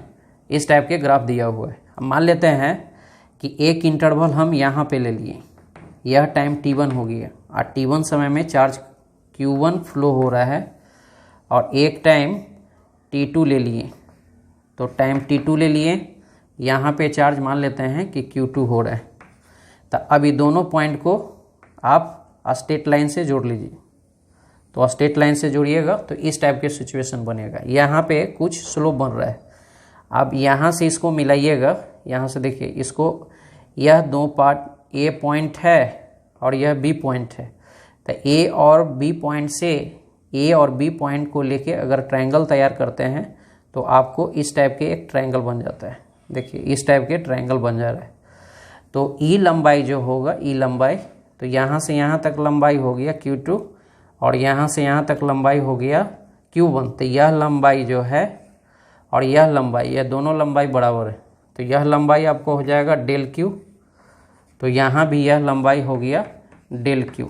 इस टाइप के ग्राफ दिया हुआ है। अब मान लेते हैं कि एक इंटरवल हम यहाँ पे ले लिए, यह टाइम t1 हो गया और t1 समय में चार्ज q1 फ्लो हो रहा है, और एक टाइम t2 ले लिए, तो टाइम t2 ले लिए, यहाँ पे चार्ज मान लेते हैं कि q2 हो रहा है। तो अभी दोनों पॉइंट को आप स्ट्रेट लाइन से जोड़ लीजिए। तो स्ट्रेट लाइन से जोड़िएगा तो इस टाइप के सिचुएशन बनेगा। यहाँ पे कुछ स्लोप बन रहा है, अब यहाँ से इसको मिलाइएगा, यहाँ से देखिए इसको, यह दो पार्ट A पॉइंट है और यह B पॉइंट है। तो A और B पॉइंट से, A और B पॉइंट को लेके अगर ट्रायंगल तैयार करते हैं तो आपको इस टाइप के एक ट्रायंगल बन जाता है। देखिए इस टाइप के ट्रायंगल बन जा रहा है। तो E लंबाई जो होगा, E लंबाई, तो यहाँ से यहाँ तक लंबाई हो गया Q2 और यहाँ से यहाँ तक लंबाई हो गया Q1। तो यह लंबाई जो है और यह लंबाई, यह दोनों लंबाई बराबर है, तो यह लंबाई आपको हो जाएगा डेल Q। तो यहाँ भी यह लंबाई हो गया डेल Q।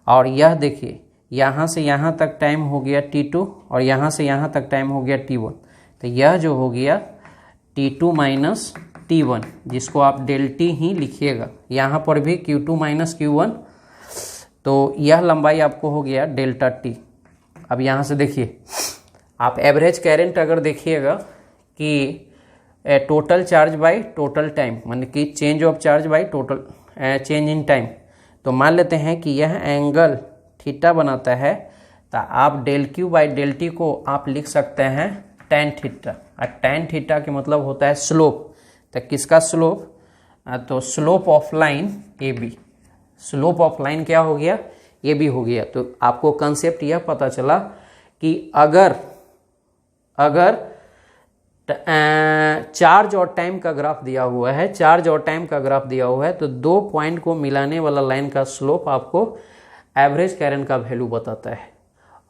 और यह देखिए यहाँ से यहाँ तक टाइम हो गया T2 और यहाँ से यहाँ तक टाइम हो गया T1। तो यह जो हो गया T2 माइनस T1, जिसको आप डेल T ही लिखिएगा, यहाँ पर भी Q2 माइनस Q1। तो यह लंबाई आपको हो गया डेल्टा T। अब यहाँ से देखिए आप एवरेज करंट अगर देखिएगा कि total charge by total time, माने कि change of charge by total change in time, तो मान लेते हैं कि यह एंगल थीटा बनाता है, तो आप del Q by del T को आप लिख सकते हैं tan थीटा। और tan थीटा के मतलब होता है स्लोप। तो किसका स्लोप? तो slope of line AB। Slope of line क्या हो गया? AB हो गया। तो आपको कंसेप्ट यह पता चला कि अगर चार्ज और टाइम का ग्राफ दिया हुआ है, चार्ज और टाइम का ग्राफ दिया हुआ है, तो दो पॉइंट को मिलाने वाला लाइन का स्लोप आपको एवरेज करंट का वैल्यू बताता है।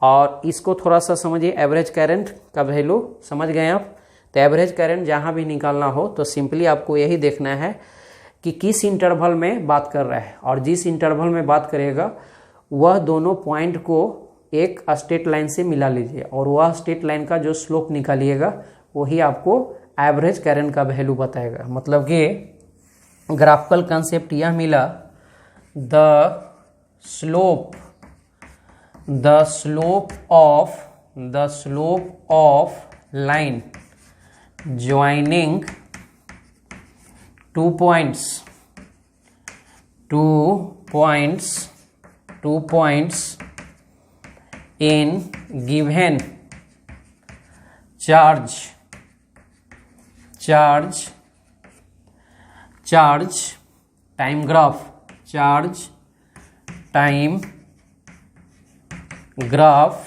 और इसको थोड़ा सा समझिए, एवरेज करंट का वैल्यू समझ गए आप? तो एवरेज करंट जहाँ भी निकालना हो तो सिंपली आपको यही देखना है कि किस इंटरवल में बात कर रहा है, और जिस इंटरवल में बात करेगा वह दोनों पॉइंट को एक स्ट्रेट लाइन से मिला लीजिए, और वह स्ट्रेट लाइन का जो स्लोप निकालिएगा वही आपको एवरेज करंट का वैल्यू बताएगा। मतलब कि ग्राफिकल कंसेप्ट यह मिला, the slope of line joining two points in given charge time graph, charge time graph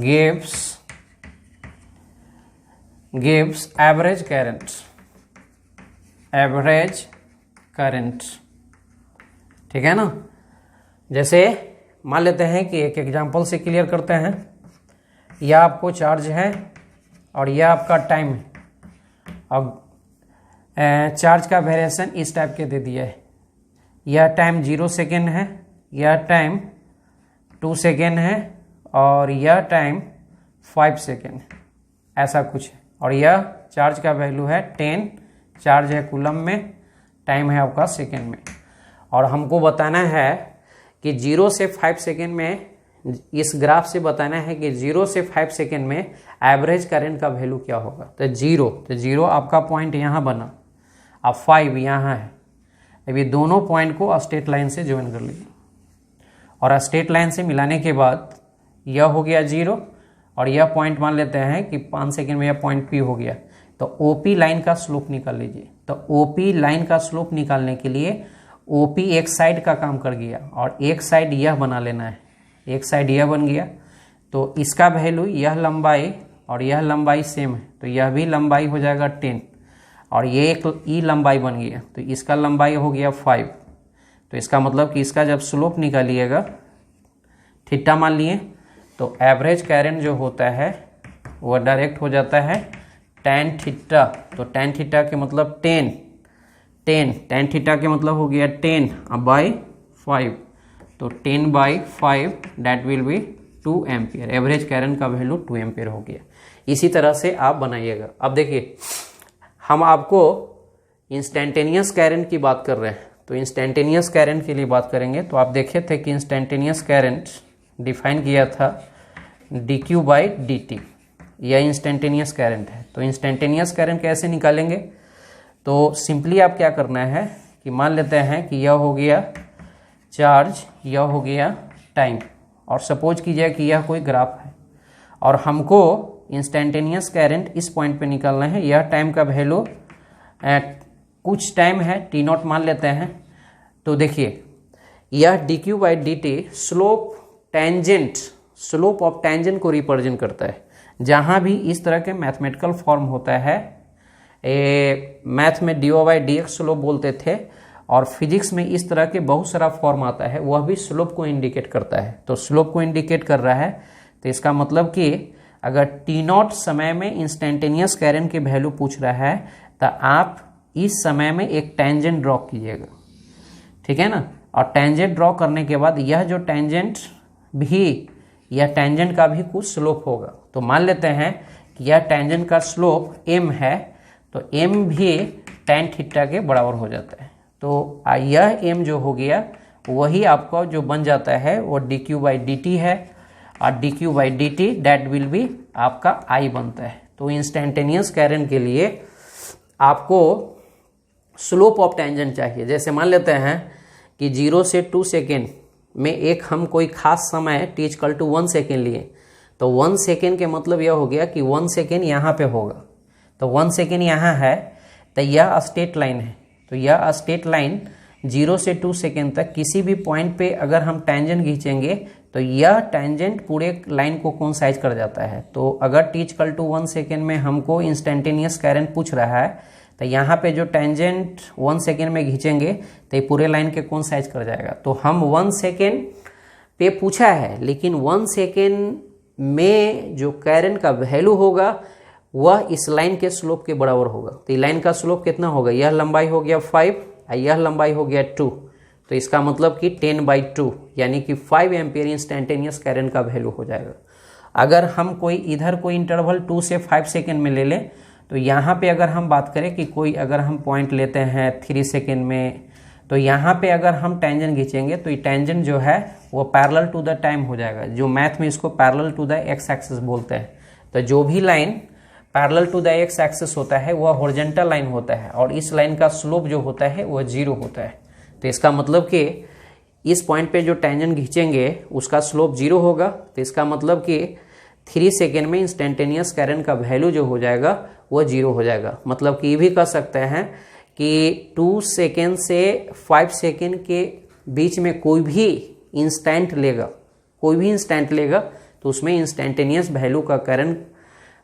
gives average current। ठीक है ना? जैसे मान लेते हैं कि एक एग्जांपल से क्लियर करते हैं। यह आपको चार्ज है और यह आपका टाइम है। अब चार्ज का वेरिएशन इस टाइप के दे दिया है। यह टाइम 0 सेकेंड है, यह टाइम 2 सेकेंड है, और यह टाइम 5 सेकेंड है, ऐसा कुछ है। और यह चार्ज का वैल्यू है 10, चार्ज है कूलम में, टाइम है आपका सेकेंड में। और हमको बताना है कि 0 से 5 सेकेंड में, इस ग्राफ से बताना है कि 0 से 5 सेकेंड में एवरेज करंट का वैल्यू क्या होगा। तो 0 आपका पॉइंट यहाँ बना, अब 5 यहाँ है। अब ये दोनों पॉइंट को स्ट्रेट लाइन से ज्वाइन कर लीजिए, और स्ट्रेट लाइन से मिलाने के बाद यह हो गया 0, और यह पॉइंट मान लेते हैं कि 5 सेकेंड में यह पॉइंट P हो गया। तो OP लाइन का स्लोप निकाल लीजिए। तो OP लाइन का स्लोप निकालने के लिए OP एक साइड का काम कर गया, और एक साइड यह बना लेना है, एक साइड यह बन गया। तो इसका वैल्यू, यह लंबाई और यह लंबाई सेम है, तो यह भी लंबाई हो जाएगा 10, और ये एक ई लंबाई बन गया, तो इसका लंबाई हो गया 5। तो इसका मतलब कि इसका जब स्लोप निकालिएगा, थीटा मान लिए, तो एवरेज करंट जो होता है वह डायरेक्ट हो जाता है tan थीटा। तो tan थीटा के मतलब 10, tan थीटा के मतलब हो गया 10 बाई 5, तो 10 by 5 that will be 2 ampere. Average current का वैल्यू 2 एम्पियर हो गया। इसी तरह से आप बनाइएगा। अब देखिए, हम आपको इंस्टेंटेनियस करंट की बात कर रहे हैं, तो इंस्टेंटेनियस करंट के लिए बात करेंगे। तो आप देखे थे कि इंस्टेंटेनियस करंट डिफाइन किया था dq बाई dt, यह इंस्टेंटेनियस करंट है। तो इंस्टेंटेनियस करंट कैसे निकालेंगे? तो सिंपली आप क्या करना है कि मान लेते हैं कि यह हो गया चार्ज, यह हो गया टाइम, और सपोज कीजिए कि यह कोई ग्राफ है, और हमको इंस्टेंटेनियस करंट इस पॉइंट पे निकालना है। यह टाइम का वैल्यू कुछ टाइम है, t0 मान लेते हैं। तो देखिए, यह dq by dt slope of tangent को रिप्रेजेंट करता है। जहाँ भी इस तरह के मैथमेटिकल फॉर्म होता है, मैथ में dy बाई dx स्लोप बोलते थे, और फिजिक्स में इस तरह के बहुत सारा फॉर्म आता है, वह भी स्लोप को इंडिकेट करता है। तो स्लोप को इंडिकेट कर रहा है, तो इसका मतलब कि अगर t0 समय में इंस्टेंटेनियस कैरेंट की वैल्यू पूछ रहा है तो आप इस समय में एक टेंजेंट ड्रॉ कीजिएगा, ठीक है ना। और टेंजेंट ड्रॉ करने के बाद यह जो टेंजेंट भी, यह टेंजेंट का भी कुछ स्लोप होगा। तो मान लेते हैं कि यह टेंजेंट का स्लोप m है, तो m भी tan थीटा के बराबर हो जाता है। तो यह m जो हो गया वही आपका जो बन जाता है वो dq/dt है, और dq/dt दैट विल बी आपका I बनता है। तो इंस्टेंटेनियस कैरेंट के लिए आपको स्लोप ऑफ टेंजेंट चाहिए। जैसे मान लेते हैं कि 0 से 2 सेकेंड में एक हम कोई खास समय t = 1 सेकेंड लिए, तो 1 सेकेंड के मतलब यह हो गया कि 1 सेकेंड यहाँ पे होगा। तो 1 सेकेंड यहाँ है, तो यह स्ट्रेट लाइन है। तो यह स्ट्रेट लाइन 0 से 2 सेकेंड तक किसी भी पॉइंट पे अगर हम टेंजेंट खींचेंगे तो यह टेंजेंट पूरे लाइन को कोइंसाइड कर जाता है। तो अगर t = 1 सेकेंड में हमको इंस्टेंटेनियस कैरेंट पूछ रहा है, तो यहाँ पे जो टेंजेंट 1 सेकेंड में खींचेंगे तो ये पूरे लाइन के कोइंसाइड कर जाएगा। तो हम 1 सेकेंड पे पूछा है, लेकिन 1 सेकेंड में जो कैरेंट का वैल्यू होगा वह इस लाइन के स्लोप के बराबर होगा। तो लाइन का स्लोप कितना होगा, यह लंबाई हो गया 5 और यह लंबाई हो गया 2। तो इसका मतलब कि 10/2 यानी कि 5 एम्पियर इंस्टेंटेनियस कैरेंट का वैल्यू हो जाएगा। अगर हम कोई इधर कोई इंटरवल 2 से 5 सेकेंड में ले लें, तो यहाँ पे अगर हम बात करें कि कोई अगर हम पॉइंट लेते हैं 3 सेकेंड में, तो यहाँ पे अगर हम टेंजेंट खींचेंगे तो ये टेंजेंट जो है वो पैरेलल टू द टाइम हो जाएगा। जो मैथ में इसको parallel to the x axis बोलते हैं। तो जो भी line parallel to the x axis होता है वह हॉरिजॉन्टल लाइन होता है, और इस लाइन का स्लोप जो होता है वह 0 होता है। तो इसका मतलब कि इस पॉइंट पे जो टेंजेंट खींचेंगे उसका स्लोप 0 होगा। तो इसका मतलब कि 3 सेकेंड में इंस्टेंटेनियस कैरेंट का वैल्यू जो हो जाएगा वह 0 हो जाएगा। मतलब कि ये भी कह सकते हैं कि 2 सेकेंड से 5 सेकेंड के बीच में कोई भी इंस्टेंट लेगा, तो उसमें इंस्टेंटेनियस वैल्यू का करंट,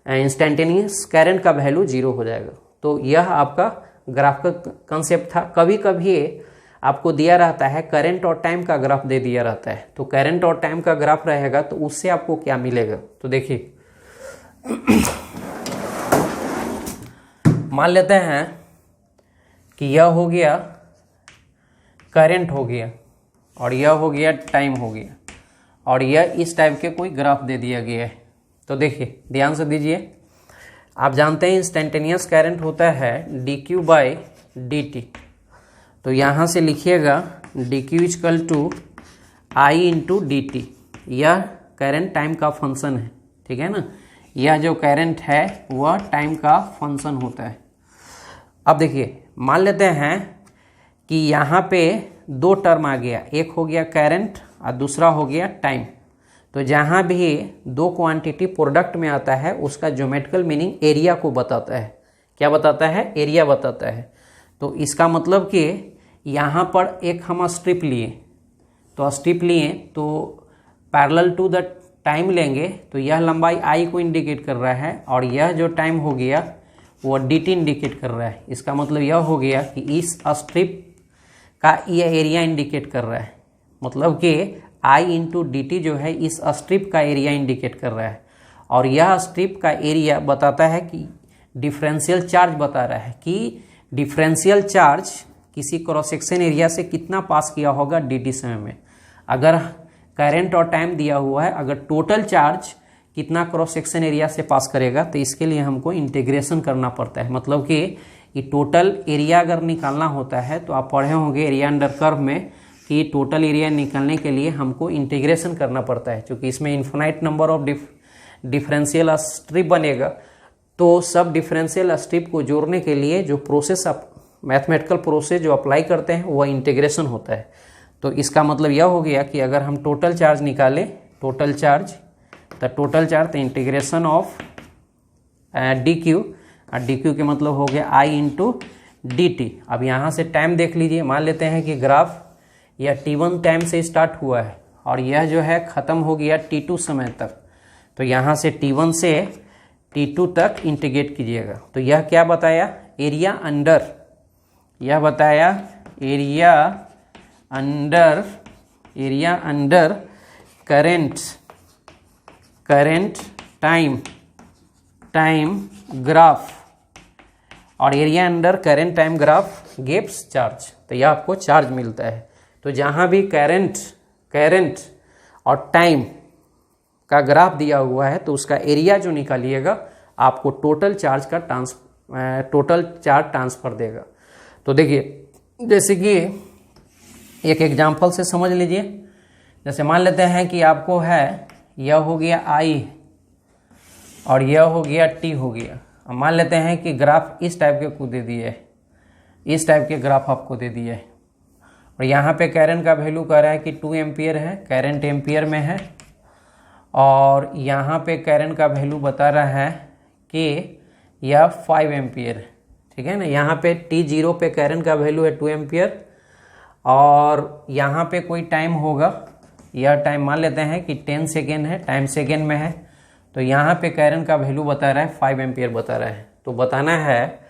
इंस्टेंटेनियस करंट का वैल्यू 0 हो जाएगा। तो यह आपका ग्राफ का कंसेप्ट था। कभी कभी आपको दिया रहता है करंट और टाइम का ग्राफ दे दिया रहता है, तो करंट और टाइम का ग्राफ रहेगा तो उससे आपको क्या मिलेगा। तो देखिए मान लेते हैं कि यह हो गया करंट हो गया, और यह हो गया टाइम हो गया, और यह इस टाइप के कोई ग्राफ दे दिया गया है। तो देखिए ध्यान से दीजिए, आप जानते हैं इंस्टेंटेनियस करंट होता है dq/dt। तो यहाँ से लिखिएगा dq = I/dt। यह करंट टाइम का फंक्शन है, ठीक है ना। यह जो करंट है वह टाइम का फंक्शन होता है। अब देखिए मान लेते हैं कि यहाँ पे 2 टर्म आ गया, एक हो गया करंट और दूसरा हो गया टाइम। तो जहाँ भी 2 क्वांटिटी प्रोडक्ट में आता है उसका ज्योमेट्रिकल मीनिंग एरिया को बताता है। क्या बताता है? एरिया बताता है। तो इसका मतलब कि यहाँ पर एक हम स्ट्रिप लिए, तो पैरेलल टू द टाइम लेंगे, तो यह लंबाई I को इंडिकेट कर रहा है, और यह जो टाइम हो गया वो dt इंडिकेट कर रहा है। इसका मतलब यह हो गया कि इस स्ट्रिप का यह एरिया इंडिकेट कर रहा है। मतलब कि I/dt जो है इस स्ट्रिप का एरिया इंडिकेट कर रहा है, और यह स्ट्रिप का एरिया बताता है कि डिफरेंशियल चार्ज बता रहा है कि डिफरेंशियल चार्ज किसी क्रॉस सेक्शन एरिया से कितना पास किया होगा dt समय में। अगर करंट और टाइम दिया हुआ है, अगर टोटल चार्ज कितना क्रॉस सेक्शन एरिया से पास करेगा, तो इसके लिए हमको इंटीग्रेशन करना पड़ता है। मतलब कि ये टोटल एरिया अगर निकालना होता है तो आप पढ़े होंगे एरिया अंडर कर्व में कि टोटल एरिया निकालने के लिए हमको इंटीग्रेशन करना पड़ता है, क्योंकि इसमें infinite number of differential strip बनेगा। तो सब डिफरेंशियल स्ट्रिप को जोड़ने के लिए जो प्रोसेस आप मैथमेटिकल प्रोसेस जो अप्लाई करते हैं वह इंटीग्रेशन होता है। तो इसका मतलब यह हो गया कि अगर हम टोटल चार्ज निकालें, टोटल चार्ज तो इंटीग्रेशन ऑफ dq, और dq के मतलब हो गया I/dt। अब यहाँ से टाइम देख लीजिए, मान लेते हैं कि ग्राफ यह t1 टाइम से स्टार्ट हुआ है और यह जो है ख़त्म हो गया t2 समय तक। तो यहाँ से t1 से t2 तक इंटीग्रेट कीजिएगा। तो यह क्या बताया? एरिया अंडर, यह बताया area under current time graph और area under current time graph gives charge. तो यह आपको चार्ज मिलता है। तो जहाँ भी करेंट और टाइम का ग्राफ दिया हुआ है तो उसका एरिया जो निकालिएगा आपको टोटल चार्ज ट्रांसफर देगा। तो देखिए, जैसे कि एक एग्जांपल से समझ लीजिए। जैसे मान लेते हैं कि आपको है यह हो गया I और यह हो गया T हो गया। अब मान लेते हैं कि ग्राफ इस टाइप के को दे दिए है, इस टाइप के ग्राफ आपको दे दिए है और यहाँ पे करंट का वैल्यू कह रहा है कि 2 एम्पियर है, करंट एम्पियर में है। और यहाँ पे करंट का वैल्यू बता रहा है कि यह 5 एम्पियर है, ठीक है ना। यहाँ पे T0 पे करंट का वैल्यू है 2 एम्पियर और यहाँ पे कोई टाइम होगा, यह टाइम मान लेते हैं कि 10 सेकेंड है, टाइम सेकेंड में है। तो यहाँ पे करंट का वैल्यू बता रहा है 5 एम्पियर बता रहा है। तो बताना है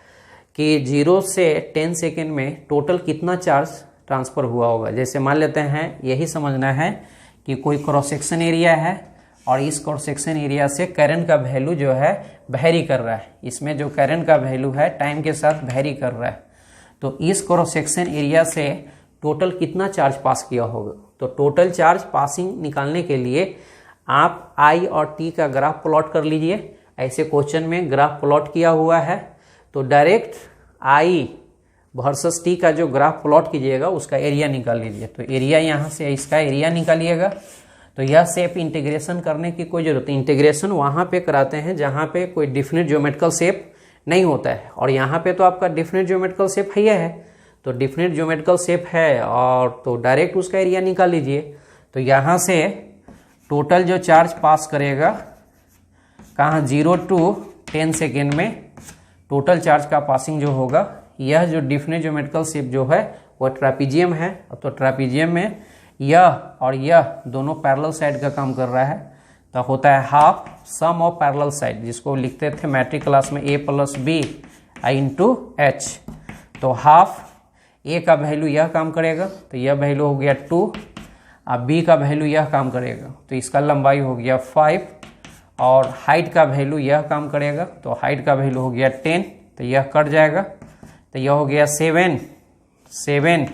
कि 0 से 10 सेकेंड में टोटल कितना चार्ज ट्रांसफ़र हुआ होगा। जैसे मान लेते हैं, यही समझना है कि कोई क्रॉस सेक्शन एरिया है और इस क्रॉस सेक्शन एरिया से करंट का वैल्यू जो है वेरी कर रहा है। इसमें जो करंट का वैल्यू है टाइम के साथ वेरी कर रहा है। तो इस क्रॉस सेक्शन एरिया से टोटल कितना चार्ज पास किया होगा। तो टोटल चार्ज पासिंग निकालने के लिए आप I और T का ग्राफ प्लॉट कर लीजिए। ऐसे क्वेश्चन में ग्राफ प्लॉट किया हुआ है तो डायरेक्ट I वर्सेस T का जो ग्राफ प्लॉट कीजिएगा उसका एरिया निकाल लीजिए। तो एरिया यहाँ से इसका एरिया निकालिएगा। तो यह शेप इंटीग्रेशन करने की कोई जरूरत नहीं। इंटीग्रेशन वहाँ पे कराते हैं जहाँ पे कोई डिफिनिट ज्योमेट्रिकल शेप नहीं होता है और यहाँ पे तो आपका डिफिनिट ज्योमेट्रिकल शेप है। तो डिफिनिट ज्योमेट्रिकल शेप है और तो डायरेक्ट उसका एरिया निकाल लीजिए। तो यहाँ से टोटल जो चार्ज पास करेगा कहाँ 0 to 10 सेकेंड में टोटल चार्ज का पासिंग जो होगा, यह जो डिफिनिट ज्योमेट्रिकल शेप जो है वह ट्रापीजियम है। तो ट्रापीजियम में यह और यह दोनों पैरेलल साइड का काम कर रहा है। तो होता है half sum of parallel side, जिसको लिखते थे मैट्रिक क्लास में A + B × H। तो हाफ A का वैल्यू यह काम करेगा तो यह वैल्यू हो गया 2, अब B का वैल्यू यह काम करेगा तो इसका लंबाई हो गया 5 और हाइट का वैल्यू यह काम करेगा तो हाइट का वैल्यू हो गया 10। तो यह कट जाएगा तो यह हो गया 7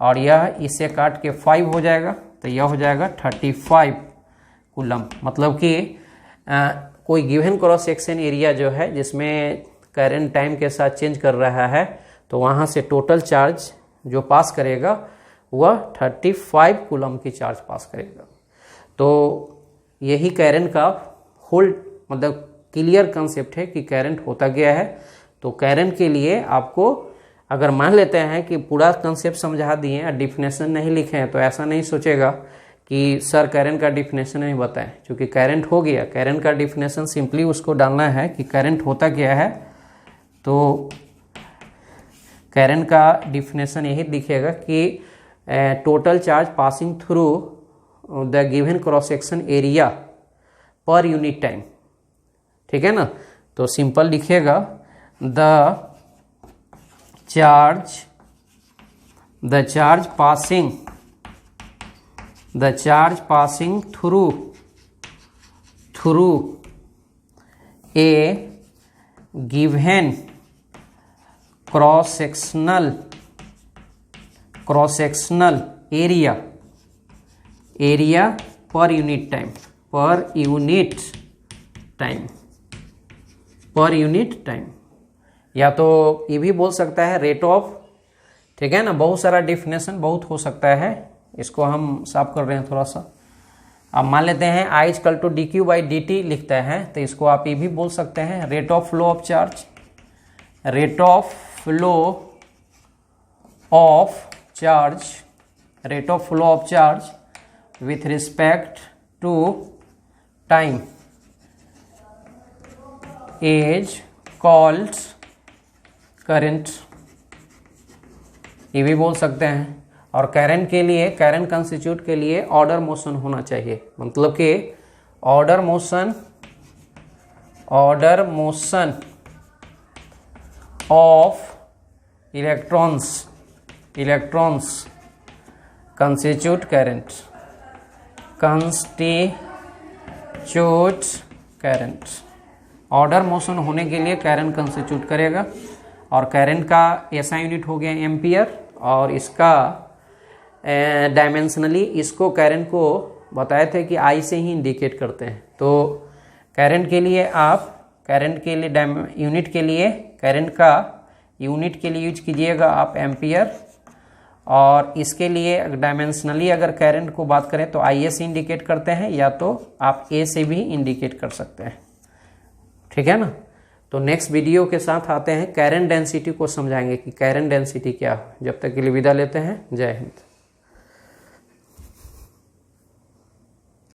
और यह इससे काट के 5 हो जाएगा तो यह हो जाएगा 35 कूलम। मतलब कि कोई गिवन क्रॉस सेक्शन एरिया जो है जिसमें करंट टाइम के साथ चेंज कर रहा है तो वहाँ से टोटल चार्ज जो पास करेगा वह 35 कूलम की चार्ज पास करेगा। तो यही करंट का होल मतलब क्लियर कंसेप्ट है कि करंट होता क्या है। तो करंट के लिए आपको अगर मान लेते हैं कि पूरा कंसेप्ट समझा दिए और डिफिनेशन नहीं लिखे हैं तो ऐसा नहीं सोचेगा कि सर करंट का डिफिनेशन नहीं बताएं, क्योंकि करंट हो गया। करंट का डिफिनेशन सिंपली उसको डालना है कि करंट होता क्या है। तो करंट का डिफिनेशन यही दिखेगा कि total charge passing through the given cross section area per unit time, ठीक है ना। तो सिंपल लिखिएगा the charge passing through a given cross sectional area per unit time या तो ये भी बोल सकता है रेट ऑफ, ठीक है ना। बहुत सारा डिफिनेशन बहुत हो सकता है, इसको हम साफ कर रहे हैं थोड़ा सा। अब मान लेते हैं I = dq/dt लिखता है तो इसको आप ये भी बोल सकते हैं rate of flow of charge with respect to time is called current, ये भी बोल सकते हैं। और करंट के लिए, करंट कंस्टिट्यूट के लिए ऑर्डर मोशन होना चाहिए। मतलब कि order motion of electrons electrons constitute current, order motion होने के लिए करंट कंस्टिट्यूट करेगा। और करंट का ऐसा यूनिट हो गया एम्पियर, और इसका डायमेंशनली इसको करंट को बताए थे कि आई से ही इंडिकेट करते हैं। तो करंट के लिए आप यूनिट के लिए करंट का यूनिट के लिए यूज कीजिएगा आप एम्पियर, और इसके लिए डायमेंशनली अगर करंट को बात करें तो आई से इंडिकेट करते हैं, या तो आप ए से भी इंडिकेट कर सकते हैं। ठीक है ना। तो नेक्स्ट वीडियो के साथ आते हैं, करंट डेंसिटी को समझाएंगे कि करंट डेंसिटी क्या है। जब तक के लिए विदा लेते हैं, जय हिंद।